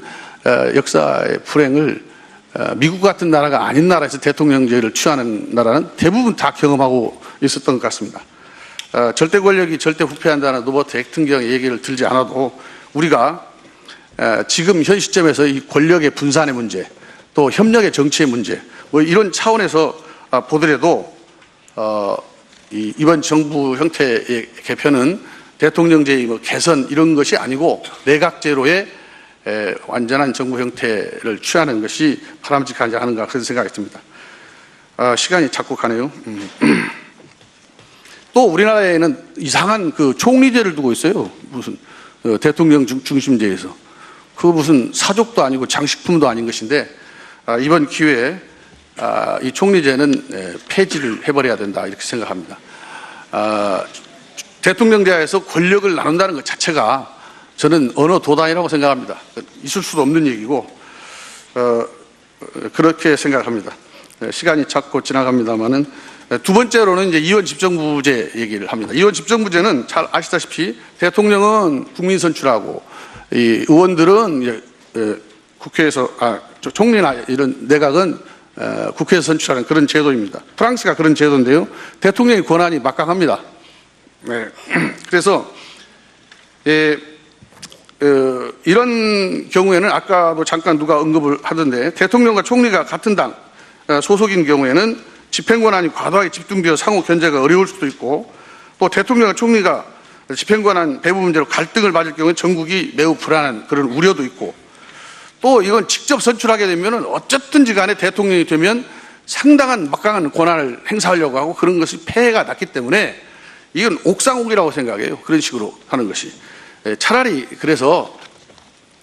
역사의 불행을 미국 같은 나라가 아닌 나라에서 대통령제를 취하는 나라는 대부분 다 경험하고 있었던 것 같습니다. 절대 권력이 절대 부패한다는 로버트 액튼경의 얘기를 들지 않아도 우리가 지금 현 시점에서 이 권력의 분산의 문제, 또 협력의 정치의 문제, 뭐 이런 차원에서 보더라도 이번 정부 형태의 개편은 대통령제의 뭐 개선 이런 것이 아니고 내각제로의 완전한 정부 형태를 취하는 것이 바람직하지 않은가 그런 생각이 듭니다. 시간이 자꾸 가네요. 또 우리나라에는 이상한 그 총리제를 두고 있어요. 무슨 대통령 중심제에서 그 무슨 사족도 아니고 장식품도 아닌 것인데 이번 기회에 이 총리제는 폐지를 해버려야 된다 이렇게 생각합니다. 대통령제에서 권력을 나눈다는 것 자체가 저는 언어 도단이라고 생각합니다. 있을 수도 없는 얘기고 그렇게 생각합니다. 시간이 자꾸 지나갑니다만은 두 번째로는 이제 이원 집정부제 얘기를 합니다. 이원 집정부제는 잘 아시다시피 대통령은 국민 선출하고 이 의원들은 이제 국회에서 총리나 이런 내각은 국회에서 선출하는 그런 제도입니다. 프랑스가 그런 제도인데요. 대통령의 권한이 막강합니다. 네. 그래서 이런 경우에는 아까도 잠깐 누가 언급을 하던데 대통령과 총리가 같은 당 소속인 경우에는 집행권한이 과도하게 집중되어 상호 견제가 어려울 수도 있고, 또 대통령과 총리가 집행권한 배부 문제로 갈등을 맞을 경우에 전국이 매우 불안한 그런 우려도 있고, 또 이건 직접 선출하게 되면 어쨌든지 간에 대통령이 되면 상당한 막강한 권한을 행사하려고 하고 그런 것이 폐해가 났기 때문에 이건 옥상옥이라고 생각해요. 그런 식으로 하는 것이. 차라리 그래서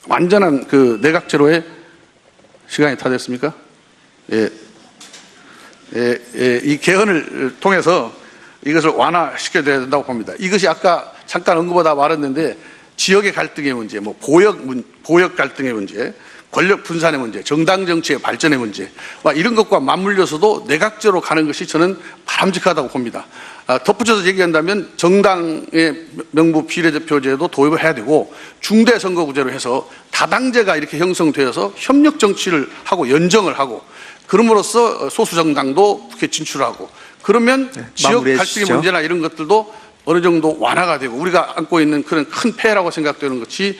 완전한 그 내각제로의 시간이 다 됐습니까? 이 개헌을 통해서 이것을 완화시켜야 된다고 봅니다. 이것이 아까 잠깐 언급하다 말했는데 지역의 갈등의 문제, 뭐 보역 갈등의 문제, 권력 분산의 문제, 정당 정치의 발전의 문제, 이런 것과 맞물려서도 내각제로 가는 것이 저는 바람직하다고 봅니다. 덧붙여서 얘기한다면 정당의 명부 비례대표제도 도입을 해야 되고 중대선거구제로 해서 다당제가 이렇게 형성되어서 협력 정치를 하고 연정을 하고 그럼으로써 소수정당도 국회 진출하고 그러면 지역 갈등의 문제나 이런 것들도 어느 정도 완화가 되고 우리가 안고 있는 그런 큰 폐해라고 생각되는 것이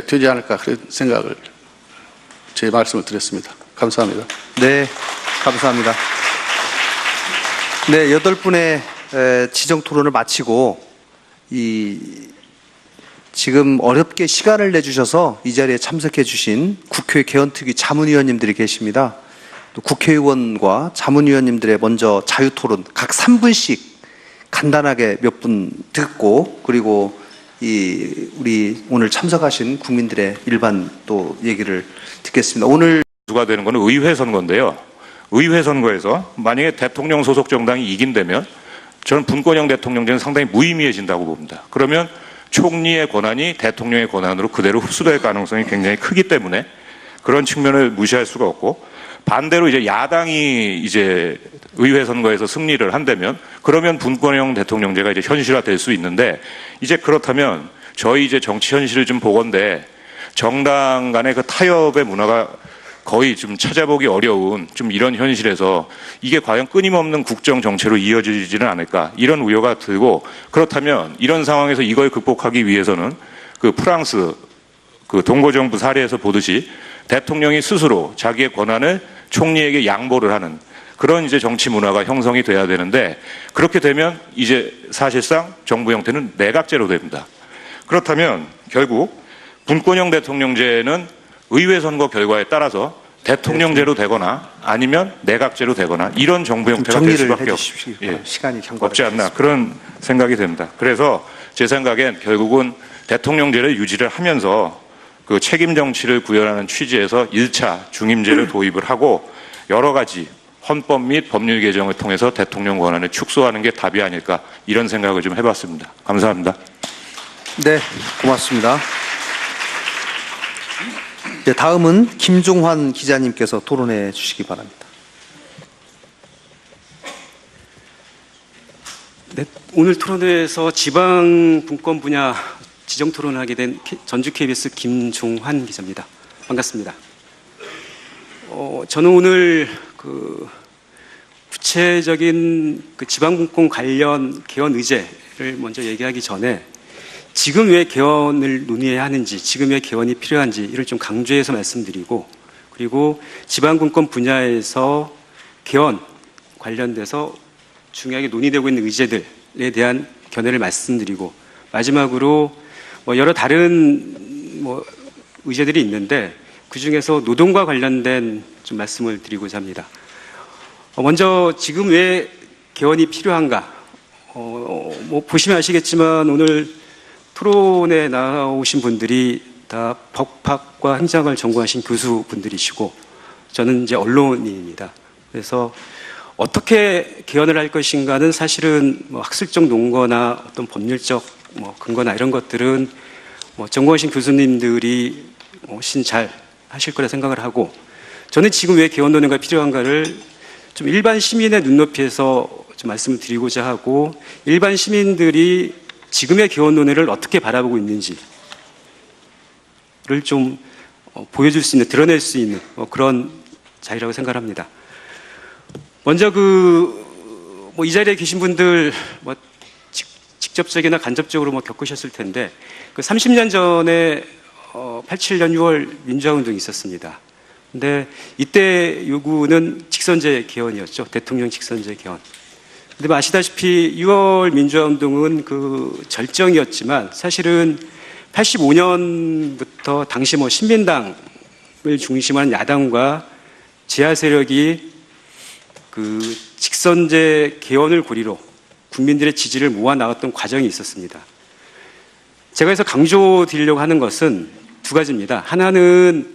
되지 않을까 그런 생각을 제 말씀을 드렸습니다. 감사합니다. 네, 감사합니다. 네, 8분의 지정 토론을 마치고 이 지금 어렵게 시간을 내주셔서 이 자리에 참석해 주신 국회 개헌특위 자문위원님들이 계십니다. 또 국회의원과 자문위원님들의 먼저 자유토론 각 3분씩 간단하게 몇 분 듣고, 그리고 우리 오늘 참석하신 국민들의 일반 또 얘기를 듣겠습니다. 오늘 가 되는 거는 의회 선거인데요. 의회 선거에서 만약에 대통령 소속 정당이 이긴다면 저는 분권형 대통령제는 상당히 무의미해진다고 봅니다. 그러면 총리의 권한이 대통령의 권한으로 그대로 흡수될 가능성이 굉장히 크기 때문에 그런 측면을 무시할 수가 없고, 반대로 이제 야당이 이제 의회 선거에서 승리를 한다면 그러면 분권형 대통령제가 이제 현실화될 수 있는데, 이제 그렇다면 저희 이제 정치 현실을 좀 보건대 정당 간의 그 타협의 문화가 거의 좀 찾아보기 어려운 좀 이런 현실에서 이게 과연 끊임없는 국정 정체로 이어지지는 않을까, 이런 우려가 들고, 그렇다면 이런 상황에서 이걸 극복하기 위해서는 그 프랑스 그 동고정부 사례에서 보듯이 대통령이 스스로 자기의 권한을 총리에게 양보를 하는 그런 이제 정치 문화가 형성이 돼야 되는데, 그렇게 되면 이제 사실상 정부 형태는 내각제로 됩니다. 그렇다면 결국 분권형 대통령제는 의회 선거 결과에 따라서 대통령제로 되거나 아니면 내각제로 되거나 이런 정부 형태가 될 수밖에 시간이 없지 않나, 그런 생각이 듭니다. 그래서 제 생각엔 결국은 대통령제를 유지를 하면서 그 책임 정치를 구현하는 취지에서 1차 중임제를 도입을 하고 여러 가지 헌법 및 법률 개정을 통해서 대통령 권한을 축소하는 게 답이 아닐까, 이런 생각을 좀 해봤습니다. 감사합니다. 네, 고맙습니다. 네, 다음은 김종환 기자님께서 토론해 주시기 바랍니다. 네, 오늘 토론회에서 지방 분권 분야 지정 토론을 하게 된 전주 KBS 김종환 기자입니다. 반갑습니다. 저는 오늘 그 구체적인 그 지방 분권 관련 개헌 의제를 먼저 얘기하기 전에 지금 왜 개헌을 논의해야 하는지, 지금 왜 개헌이 필요한지 이를 좀 강조해서 말씀드리고, 그리고 지방분권 분야에서 개헌 관련돼서 중요하게 논의되고 있는 의제들에 대한 견해를 말씀드리고, 마지막으로 여러 다른 의제들이 있는데 그 중에서 노동과 관련된 좀 말씀을 드리고자 합니다. 먼저 지금 왜 개헌이 필요한가? 보시면 아시겠지만 오늘 토론에 나오신 분들이 다 법학과 행정학을 전공하신 교수분들이시고 저는 이제 언론인입니다. 그래서 어떻게 개헌을 할 것인가는 사실은 학술적 논거나 어떤 법률적 근거나 이런 것들은 전공하신 교수님들이 훨씬 잘 하실 거라 생각을 하고, 저는 지금 왜 개헌 논의가 필요한가를 좀 일반 시민의 눈높이에서 좀 말씀을 드리고자 하고, 일반 시민들이 지금의 개헌 논의를 어떻게 바라보고 있는지를 좀 보여줄 수 있는, 드러낼 수 있는 그런 자리라고 생각합니다. 먼저 이 자리에 계신 분들 직접적이나 간접적으로 겪으셨을 텐데, 30년 전에 87년 6월 민주화운동이 있었습니다. 근데 이때 요구는 직선제 개헌이었죠. 대통령 직선제 개헌. 근데 아시다시피 6월 민주화운동은 그 절정이었지만 사실은 85년부터 당시 신민당을 중심으로 한 야당과 지하 세력이 그 직선제 개헌을 고리로 국민들의 지지를 모아 나갔던 과정이 있었습니다. 제가 여기서 강조드리려고 하는 것은 두 가지입니다. 하나는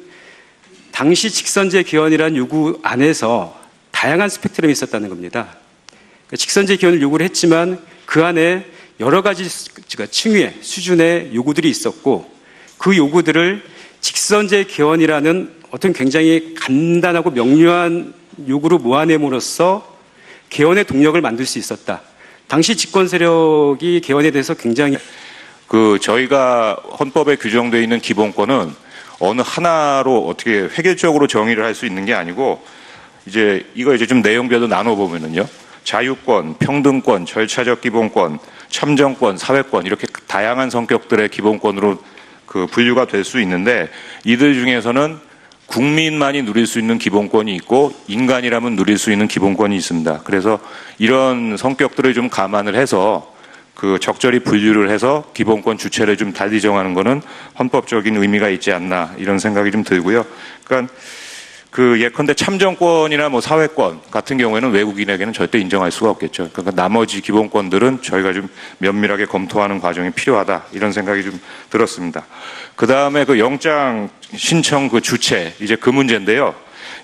당시 직선제 개헌이라는 요구 안에서 다양한 스펙트럼이 있었다는 겁니다. 직선제 개헌을 요구를 했지만 그 안에 여러 가지 층위의 수준의 요구들이 있었고, 그 요구들을 직선제 개헌이라는 어떤 굉장히 간단하고 명료한 요구로 모아냄으로써 개헌의 동력을 만들 수 있었다. 당시 집권 세력이 개헌에 대해서 굉장히 저희가 헌법에 규정되어 있는 기본권은 어느 하나로 어떻게 획일적으로 정의를 할 수 있는 게 아니고, 이거 좀 내용별로 나눠 보면은요, 자유권, 평등권, 절차적 기본권, 참정권, 사회권, 이렇게 다양한 성격들의 기본권으로 분류가 될 수 있는데, 이들 중에서는 국민만이 누릴 수 있는 기본권이 있고 인간이라면 누릴 수 있는 기본권이 있습니다. 그래서 이런 성격들을 좀 감안을 해서 그 적절히 분류를 해서 기본권 주체를 좀 달리 정하는 거는 헌법적인 의미가 있지 않나 이런 생각이 좀 들고요. 그러니까 그 예컨대 참정권이나 뭐 사회권 같은 경우에는 외국인에게는 절대 인정할 수가 없겠죠. 그러니까 나머지 기본권들은 저희가 좀 면밀하게 검토하는 과정이 필요하다 이런 생각이 좀 들었습니다. 그 다음에 그 영장 신청 그 주체 이제 그 문제인데요.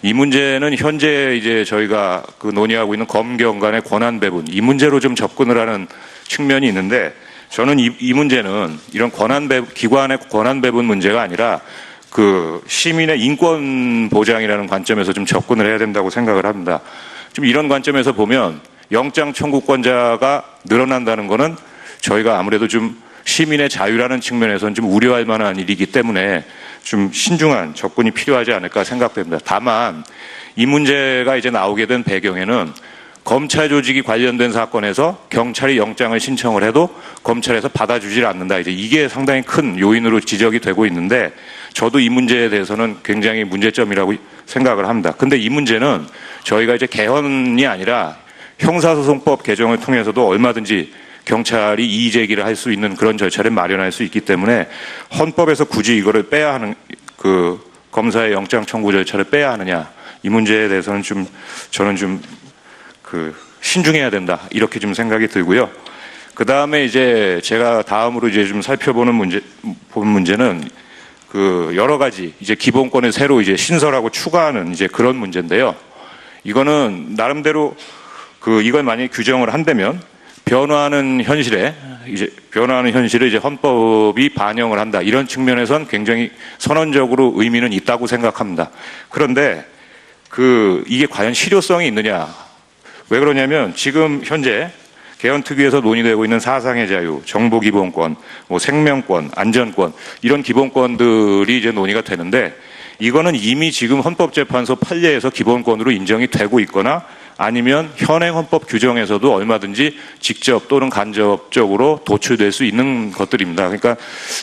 이 문제는 현재 이제 저희가 그 논의하고 있는 검경 간의 권한 배분 이 문제로 좀 접근을 하는 측면이 있는데 저는 이 문제는 이런 기관의 권한 배분 문제가 아니라 그 시민의 인권 보장이라는 관점에서 좀 접근을 해야 된다고 생각을 합니다. 좀 이런 관점에서 보면 영장 청구권자가 늘어난다는 것은 저희가 아무래도 좀 시민의 자유라는 측면에서는 좀 우려할 만한 일이기 때문에 좀 신중한 접근이 필요하지 않을까 생각됩니다. 다만 이 문제가 이제 나오게 된 배경에는 검찰 조직이 관련된 사건에서 경찰이 영장을 신청을 해도 검찰에서 받아주질 않는다. 이제 이게 상당히 큰 요인으로 지적이 되고 있는데 저도 이 문제에 대해서는 굉장히 문제점이라고 생각을 합니다. 근데 이 문제는 저희가 이제 개헌이 아니라 형사소송법 개정을 통해서도 얼마든지 경찰이 이의 제기를 할 수 있는 그런 절차를 마련할 수 있기 때문에 헌법에서 굳이 이거를 빼야 하는 그 검사의 영장 청구 절차를 빼야 하느냐 이 문제에 대해서는 좀 저는 좀 그 신중해야 된다 이렇게 좀 생각이 들고요. 그 다음에 이제 제가 다음으로 이제 좀 살펴보는 문제는 그 여러 가지 이제 기본권을 새로 이제 신설하고 추가하는 이제 그런 문제인데요. 이거는 나름대로 그 이걸 만약에 규정을 한다면 변화하는 현실을 이제 헌법이 반영을 한다 이런 측면에선 굉장히 선언적으로 의미는 있다고 생각합니다. 그런데 이게 과연 실효성이 있느냐? 왜 그러냐면 지금 현재 개헌특위에서 논의되고 있는 사상의 자유, 정보기본권, 뭐 생명권, 안전권 이런 기본권들이 이제 논의가 되는데 이거는 이미 지금 헌법재판소 판례에서 기본권으로 인정이 되고 있거나 아니면 현행 헌법 규정에서도 얼마든지 직접 또는 간접적으로 도출될 수 있는 것들입니다. 그러니까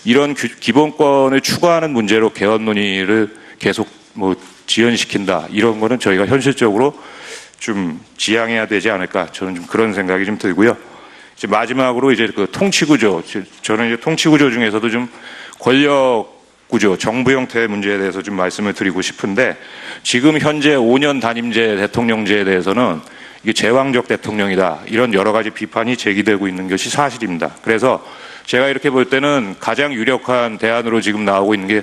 이런 기본권을 추가하는 문제로 개헌 논의를 계속 뭐 지연시킨다 이런 거는 저희가 현실적으로 좀 지양해야 되지 않을까 저는 좀 그런 생각이 좀 들고요. 이제 마지막으로 이제 그 통치구조 저는 이제 통치구조 중에서도 좀 권력구조 정부 형태의 문제에 대해서 좀 말씀을 드리고 싶은데 지금 현재 5년 단임제 대통령제에 대해서는 이게 제왕적 대통령이다 이런 여러 가지 비판이 제기되고 있는 것이 사실입니다. 그래서 제가 이렇게 볼 때는 가장 유력한 대안으로 지금 나오고 있는 게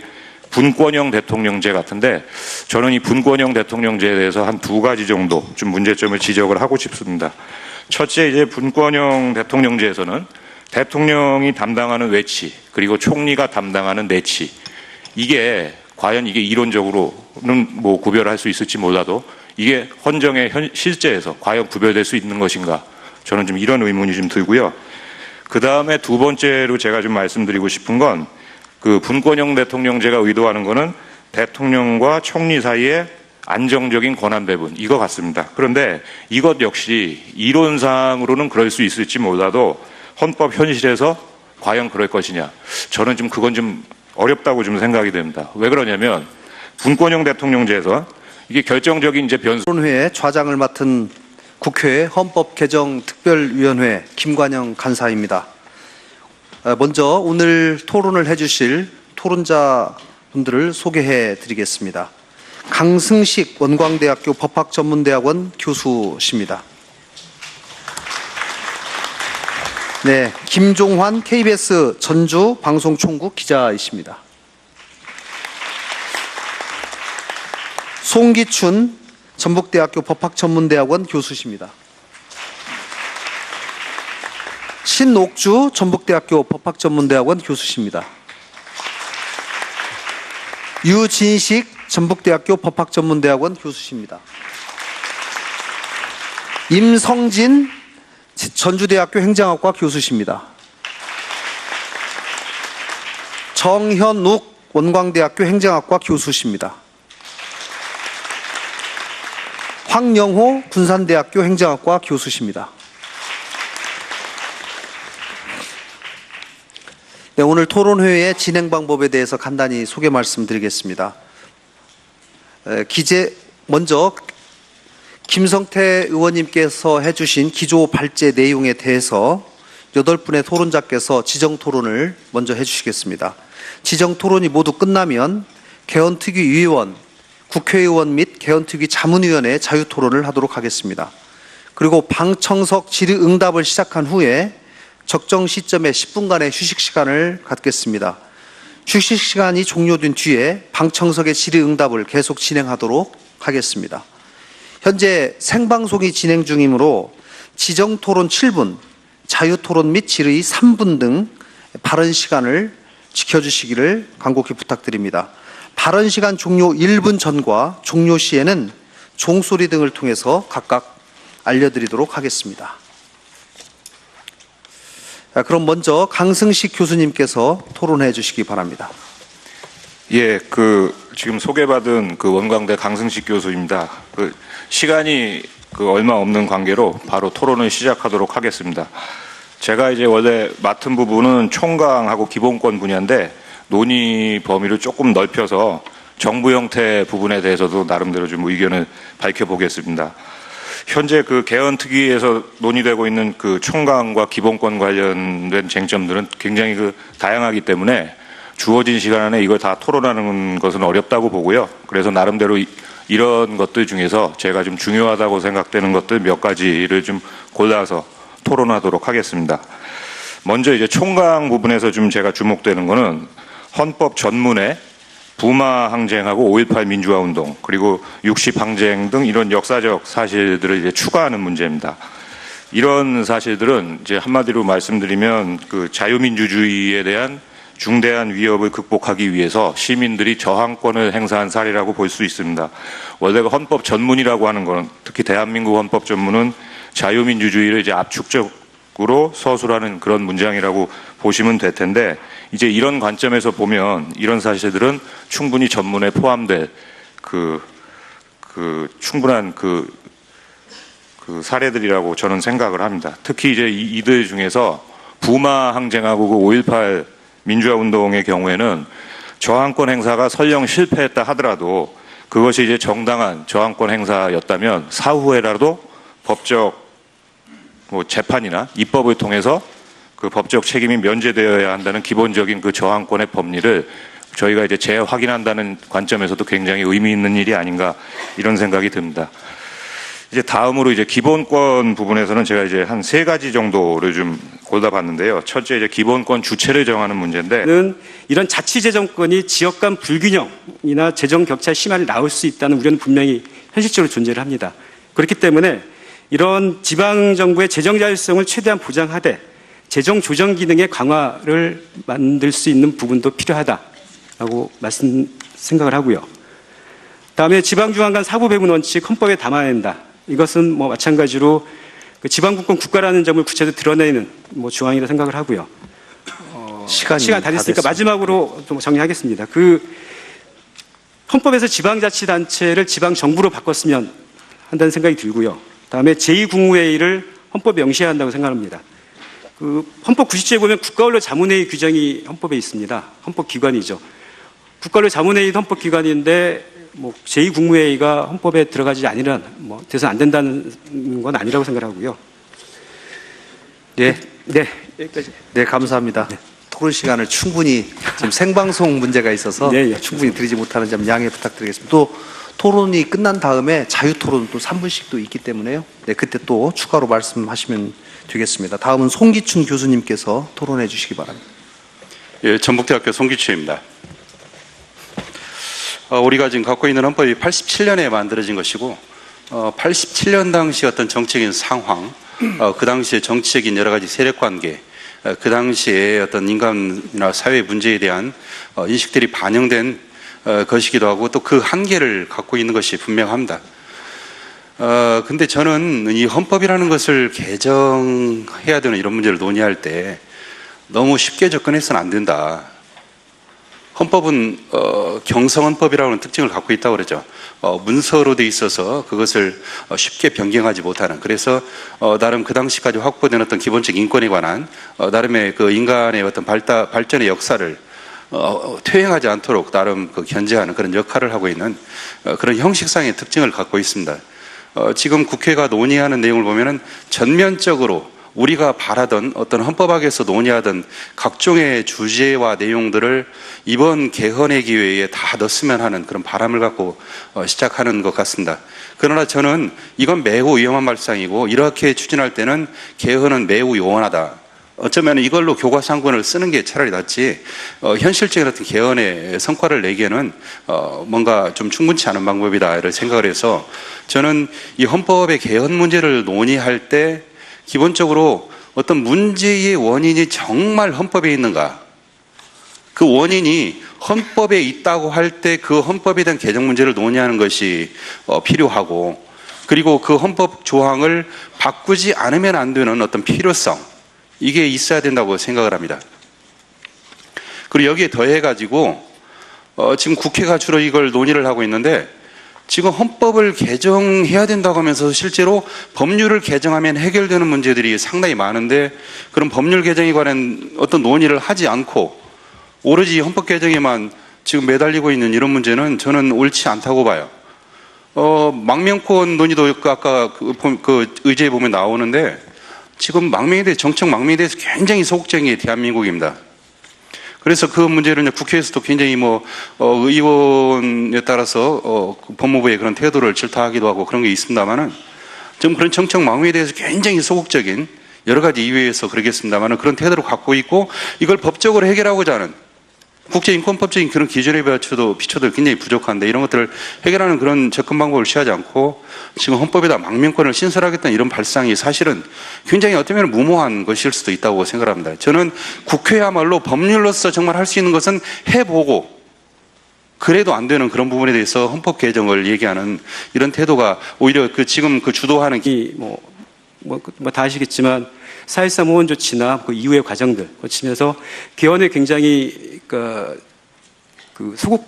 분권형 대통령제 같은데 저는 이 분권형 대통령제에 대해서 한 2가지 정도 좀 문제점을 지적을 하고 싶습니다. 첫째 이제 분권형 대통령제에서는 대통령이 담당하는 외치 그리고 총리가 담당하는 내치 이게 과연 이게 이론적으로는 뭐 구별할 수 있을지 몰라도 이게 헌정의 실제에서 과연 구별될 수 있는 것인가 저는 좀 이런 의문이 좀 들고요. 그 다음에 2번째로 제가 좀 말씀드리고 싶은 건 그 분권형 대통령제가 의도하는 것은 대통령과 총리 사이에 안정적인 권한 배분 이거 같습니다. 그런데 이것 역시 이론상으로는 그럴 수 있을지 몰라도 헌법 현실에서 과연 그럴 것이냐 저는 좀 그건 좀 어렵다고 좀 생각이 됩니다. 왜 그러냐면 분권형 대통령제에서 이게 결정적인 이제 토론회의 좌장을 맡은 국회 헌법개정특별위원회 김관영 간사입니다. 먼저 오늘 토론을 해주실 토론자분들을 소개해 드리겠습니다. 강승식 원광대학교 법학전문대학원 교수십니다. 네, 김종환 KBS 전주 방송총국 기자이십니다. 송기춘 전북대학교 법학전문대학원 교수십니다. 신옥주 전북대학교 법학전문대학원 교수십니다. 유진식 전북대학교 법학전문대학원 교수십니다. 임성진 전주대학교 행정학과 교수십니다. 정현욱 원광대학교 행정학과 교수십니다. 황영호 군산대학교 행정학과 교수십니다. 네, 오늘 토론회의 진행 방법에 대해서 간단히 소개 말씀드리겠습니다. 먼저 김성태 의원님께서 해주신 기조 발제 내용에 대해서 8분의 토론자께서 지정 토론을 먼저 해주시겠습니다. 지정 토론이 모두 끝나면 개헌특위위원, 국회의원 및 개헌특위 자문위원회 자유토론을 하도록 하겠습니다. 그리고 방청석 질의응답을 시작한 후에 적정 시점에 10분간의 휴식 시간을 갖겠습니다. 휴식 시간이 종료된 뒤에 방청석의 질의응답을 계속 진행하도록 하겠습니다. 현재 생방송이 진행 중이므로 지정 토론 7분, 자유 토론 및 질의 3분 등 발언 시간을 지켜주시기를 간곡히 부탁드립니다. 발언 시간 종료 1분 전과 종료 시에는 종소리 등을 통해서 각각 알려드리도록 하겠습니다. 자, 그럼 먼저 강승식 교수님께서 토론해 주시기 바랍니다. 예, 지금 소개받은 원광대 강승식 교수입니다. 시간이 얼마 없는 관계로 바로 토론을 시작하도록 하겠습니다. 제가 이제 원래 맡은 부분은 총강하고 기본권 분야인데 논의 범위를 조금 넓혀서 정부 형태 부분에 대해서도 나름대로 좀 의견을 밝혀보겠습니다. 현재 개헌특위에서 논의되고 있는 총강과 기본권 관련된 쟁점들은 굉장히 다양하기 때문에 주어진 시간 안에 이걸 다 토론하는 것은 어렵다고 보고요. 그래서 나름대로 이런 것들 중에서 제가 좀 중요하다고 생각되는 것들 몇 가지를 좀 골라서 토론하도록 하겠습니다. 먼저 이제 총강 부분에서 좀 제가 주목되는 거는 헌법 전문에 부마 항쟁하고 5.18 민주화 운동 그리고 60 항쟁 등 이런 역사적 사실들을 이제 추가하는 문제입니다. 이런 사실들은 이제 한마디로 말씀드리면 자유민주주의에 대한 중대한 위협을 극복하기 위해서 시민들이 저항권을 행사한 사례라고 볼 수 있습니다. 원래 헌법 전문이라고 하는 건 특히 대한민국 헌법 전문은 자유민주주의를 이제 압축적으로 서술하는 그런 문장이라고 보시면 될 텐데 이제 이런 관점에서 보면 이런 사실들은 충분히 전문에 포함될 충분한 사례들이라고 저는 생각을 합니다. 특히 이제 이들 중에서 부마 항쟁하고 5.18 민주화 운동의 경우에는 저항권 행사가 설령 실패했다 하더라도 그것이 이제 정당한 저항권 행사였다면 사후에라도 법적 재판이나 입법을 통해서 법적 책임이 면제되어야 한다는 기본적인 저항권의 법리를 저희가 이제 재확인한다는 관점에서도 굉장히 의미 있는 일이 아닌가 이런 생각이 듭니다. 이제 다음으로 이제 기본권 부분에서는 제가 이제 한 3가지 정도를 좀 골라봤는데요. 첫째 이제 기본권 주체를 정하는 문제인데 이런 자치재정권이 지역 간 불균형이나 재정 격차 심화를 낳을 수 있다는 우려는 분명히 현실적으로 존재를 합니다. 그렇기 때문에 이런 지방정부의 재정 자율성을 최대한 보장하되 재정 조정 기능의 강화를 만들 수 있는 부분도 필요하다라고 생각을 하고요. 다음에 지방중앙 간 사고 배분 원칙 헌법에 담아야 한다. 이것은 마찬가지로 지방분권 국가라는 점을 구체적으로 드러내는 조항이라 생각을 하고요. 시간 다 됐으니까 마지막으로 좀 정리하겠습니다. 헌법에서 지방자치단체를 지방정부로 바꿨으면 한다는 생각이 들고요. 다음에 제2국무회의를 헌법에 명시해야 한다고 생각합니다. 헌법 90조에 보면 국가원로 자문회의 규정이 헌법에 있습니다. 헌법기관이죠. 국가원로 자문회의도 헌법기관인데 제2국무회의가 헌법에 들어가지 않으면 돼서 안 된다는 건 아니라고 생각하고요. 네, 여기까지. 네, 감사합니다. 네. 토론 시간을 충분히 지금 생방송 문제가 있어서 충분히 드리지 못하는 점 양해 부탁드리겠습니다. 또 토론이 끝난 다음에 자유토론 또 3분씩 또 있기 때문에요. 네, 그때 또 추가로 말씀하시면 되겠습니다. 다음은 송기춘 교수님께서 토론해 주시기 바랍니다. 예, 전북대학교 송기춘입니다. 우리가 지금 갖고 있는 헌법이 87년에 만들어진 것이고 87년 당시 어떤 정책인 상황, 그 당시에 정치적인 여러 가지 세력관계, 그 당시에 어떤 인간이나 사회 문제에 대한 인식들이 반영된 것이기도 하고 또 그 한계를 갖고 있는 것이 분명합니다. 근데 저는 이 헌법이라는 것을 개정해야 되는 이런 문제를 논의할 때 너무 쉽게 접근해서는 안 된다. 헌법은 경성헌법이라고 하는 특징을 갖고 있다고 그러죠. 문서로 돼 있어서 그것을 쉽게 변경하지 못하는, 그래서 나름 그 당시까지 확보된 어떤 기본적 인권에 관한 나름의 인간의 어떤 발전의 역사를 퇴행하지 않도록 나름 견제하는 그런 역할을 하고 있는 그런 형식상의 특징을 갖고 있습니다. 지금 국회가 논의하는 내용을 보면은 전면적으로 우리가 바라던 어떤 헌법학에서 논의하던 각종의 주제와 내용들을 이번 개헌의 기회에 다 넣었으면 하는 그런 바람을 갖고 시작하는 것 같습니다. 그러나 저는 이건 매우 위험한 발상이고 이렇게 추진할 때는 개헌은 매우 요원하다. 어쩌면 이걸로 교과상권을 쓰는 게 차라리 낫지 현실적인 어떤 개헌의 성과를 내기에는 뭔가 좀 충분치 않은 방법이다 이런 생각을 해서 저는 이 헌법의 개헌 문제를 논의할 때 기본적으로 어떤 문제의 원인이 정말 헌법에 있는가, 그 원인이 헌법에 있다고 할 때 그 헌법에 대한 개정 문제를 논의하는 것이 필요하고, 그리고 그 헌법 조항을 바꾸지 않으면 안 되는 어떤 필요성, 이게 있어야 된다고 생각을 합니다. 그리고 여기에 더해가지고 지금 국회가 주로 이걸 논의를 하고 있는데, 지금 헌법을 개정해야 된다고 하면서 실제로 법률을 개정하면 해결되는 문제들이 상당히 많은데, 그런 법률 개정에 관한 어떤 논의를 하지 않고 오로지 헌법 개정에만 지금 매달리고 있는 이런 문제는 저는 옳지 않다고 봐요. 망명권 논의도 아까 그 의제에 보면 나오는데, 지금 망명에 대해, 정책 망명에 대해서 굉장히 소극적인 게 대한민국입니다. 그래서 그 문제를 이제 국회에서도 굉장히 의원에 따라서 법무부의 그런 태도를 질타하기도 하고 그런 게 있습니다만은, 좀 그런 정책 망명에 대해서 굉장히 소극적인 여러 가지 이유에서 그러겠습니다만은 그런 태도를 갖고 있고, 이걸 법적으로 해결하고자 하는 국제인권법적인 그런 기준에 비춰도 굉장히 부족한데, 이런 것들을 해결하는 그런 접근 방법을 취하지 않고 지금 헌법에다 망명권을 신설하겠다는 이런 발상이 사실은 굉장히 어떻게 보면 무모한 것일 수도 있다고 생각합니다. 저는 국회야말로 법률로서 정말 할 수 있는 것은 해보고, 그래도 안 되는 그런 부분에 대해서 헌법 개정을 얘기하는 이런 태도가 오히려 지금 주도하는 다 아시겠지만 4.13 호원 조치나 그 이후의 과정들 거치면서 개헌에 굉장히 소극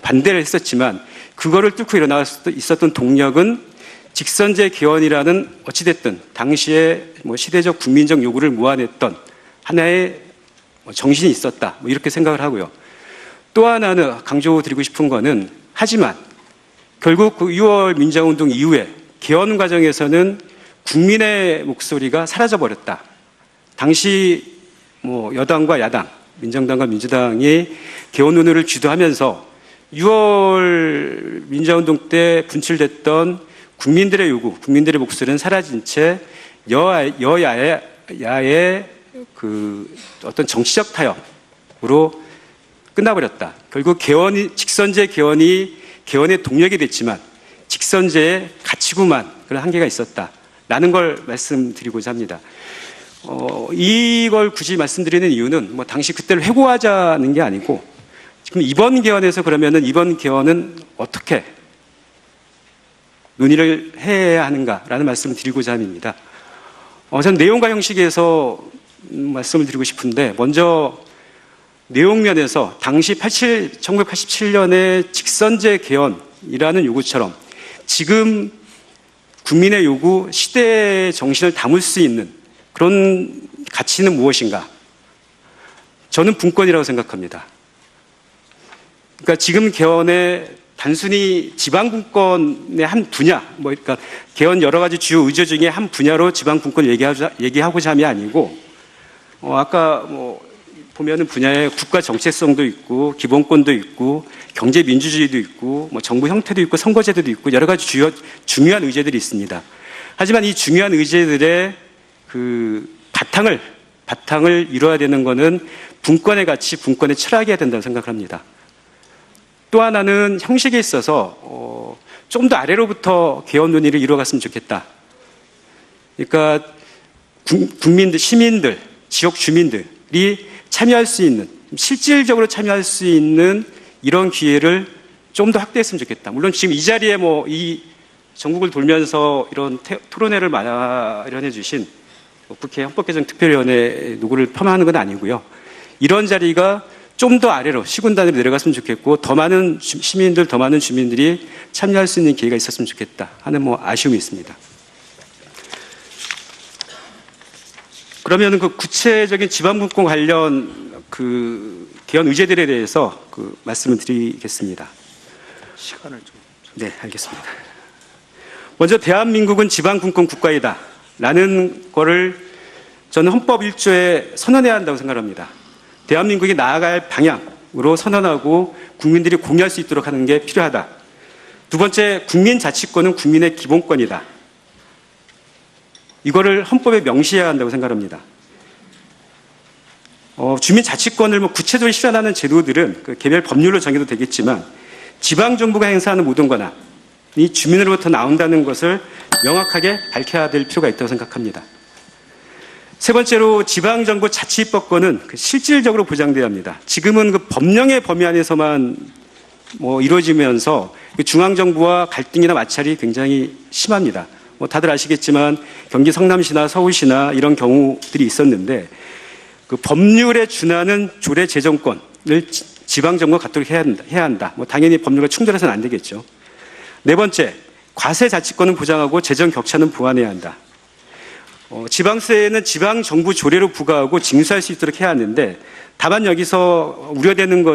반대를 했었지만, 그거를 뚫고 일어날 수 있었던 동력은 직선제 개헌이라는 어찌됐든 당시에 시대적 국민적 요구를 모아냈던 하나의 정신이 있었다, 이렇게 생각을 하고요. 또 하나는 강조드리고 싶은 거는, 하지만 결국 그 6월 민주화운동 이후에 개헌 과정에서는 국민의 목소리가 사라져버렸다. 당시 여당과 야당, 민정당과 민주당이 개헌 논의를 주도하면서 6월 민주화운동 때 분출됐던 국민들의 요구, 국민들의 목소리는 사라진 채 여야의 그 어떤 정치적 타협으로 끝나버렸다. 결국 직선제 개헌이 개헌의 동력이 됐지만 직선제의 가치구만 그런 한계가 있었다. 라는 걸 말씀드리고자 합니다. 이걸 굳이 말씀드리는 이유는 당시 그때를 회고하자는 게 아니고, 지금 이번 개헌에서 그러면은 이번 개헌은 어떻게 논의를 해야 하는가라는 말씀을 드리고자 합니다. 저는 내용과 형식에서 말씀을 드리고 싶은데, 먼저 내용면에서 당시 1987년의 직선제 개헌이라는 요구처럼 지금 국민의 요구, 시대의 정신을 담을 수 있는 그런 가치는 무엇인가? 저는 분권이라고 생각합니다. 그러니까 지금 개헌에 단순히 지방분권의 한 분야, 그러니까 개헌 여러 가지 주요 의제 중에 한 분야로 지방분권을 얘기하고자 함이 아니고, 아까 보면은 분야에 국가 정체성도 있고, 기본권도 있고, 경제 민주주의도 있고, 정부 형태도 있고, 선거제도도 있고, 여러 가지 중요한 의제들이 있습니다. 하지만 이 중요한 의제들의 그 바탕을 이루어야 되는 것은 분권의 가치, 분권의 철학이어야 된다고 생각합니다. 또 하나는 형식에 있어서 좀 더 아래로부터 개헌 논의를 이루어갔으면 좋겠다. 그러니까 국민들, 시민들, 지역 주민들이 참여할 수 있는, 실질적으로 참여할 수 있는 이런 기회를 좀 더 확대했으면 좋겠다. 물론 지금 이 자리에 이 전국을 돌면서 이런 토론회를 마련해 주신 국회 헌법개정특별위원회 누구를 폄하하는 건 아니고요. 이런 자리가 좀 더 아래로 시군 단위로 내려갔으면 좋겠고, 더 많은 시민들, 더 많은 주민들이 참여할 수 있는 기회가 있었으면 좋겠다 하는 아쉬움이 있습니다. 그러면 그 구체적인 지방분권 관련 그 개헌 의제들에 대해서 말씀을 드리겠습니다. 시간을 좀. 네, 알겠습니다. 먼저 대한민국은 지방분권 국가이다. 라는 거를 저는 헌법 1조에 선언해야 한다고 생각합니다. 대한민국이 나아갈 방향으로 선언하고 국민들이 공유할 수 있도록 하는 게 필요하다. 두 번째, 국민자치권은 국민의 기본권이다. 이거를 헌법에 명시해야 한다고 생각합니다. 주민자치권을 구체적으로 실현하는 제도들은 그 개별 법률로 정해도 되겠지만 지방정부가 행사하는 모든 권한이 주민으로부터 나온다는 것을 명확하게 밝혀야 될 필요가 있다고 생각합니다. 세 번째로 지방정부 자치입법권은 실질적으로 보장돼야 합니다. 지금은 그 법령의 범위 안에서만 이루어지면서 중앙정부와 갈등이나 마찰이 굉장히 심합니다. 다들 아시겠지만 경기 성남시나 서울시나 이런 경우들이 있었는데 그 법률에 준하는 조례 제정권을 지방정부가 갖도록 해야 한다. 당연히 법률과 충돌해서는 안 되겠죠. 네 번째, 과세자치권은 보장하고 재정 격차는 보완해야 한다. 지방세는 지방정부 조례로 부과하고 징수할 수 있도록 해야 하는데 다만 여기서 우려되는 것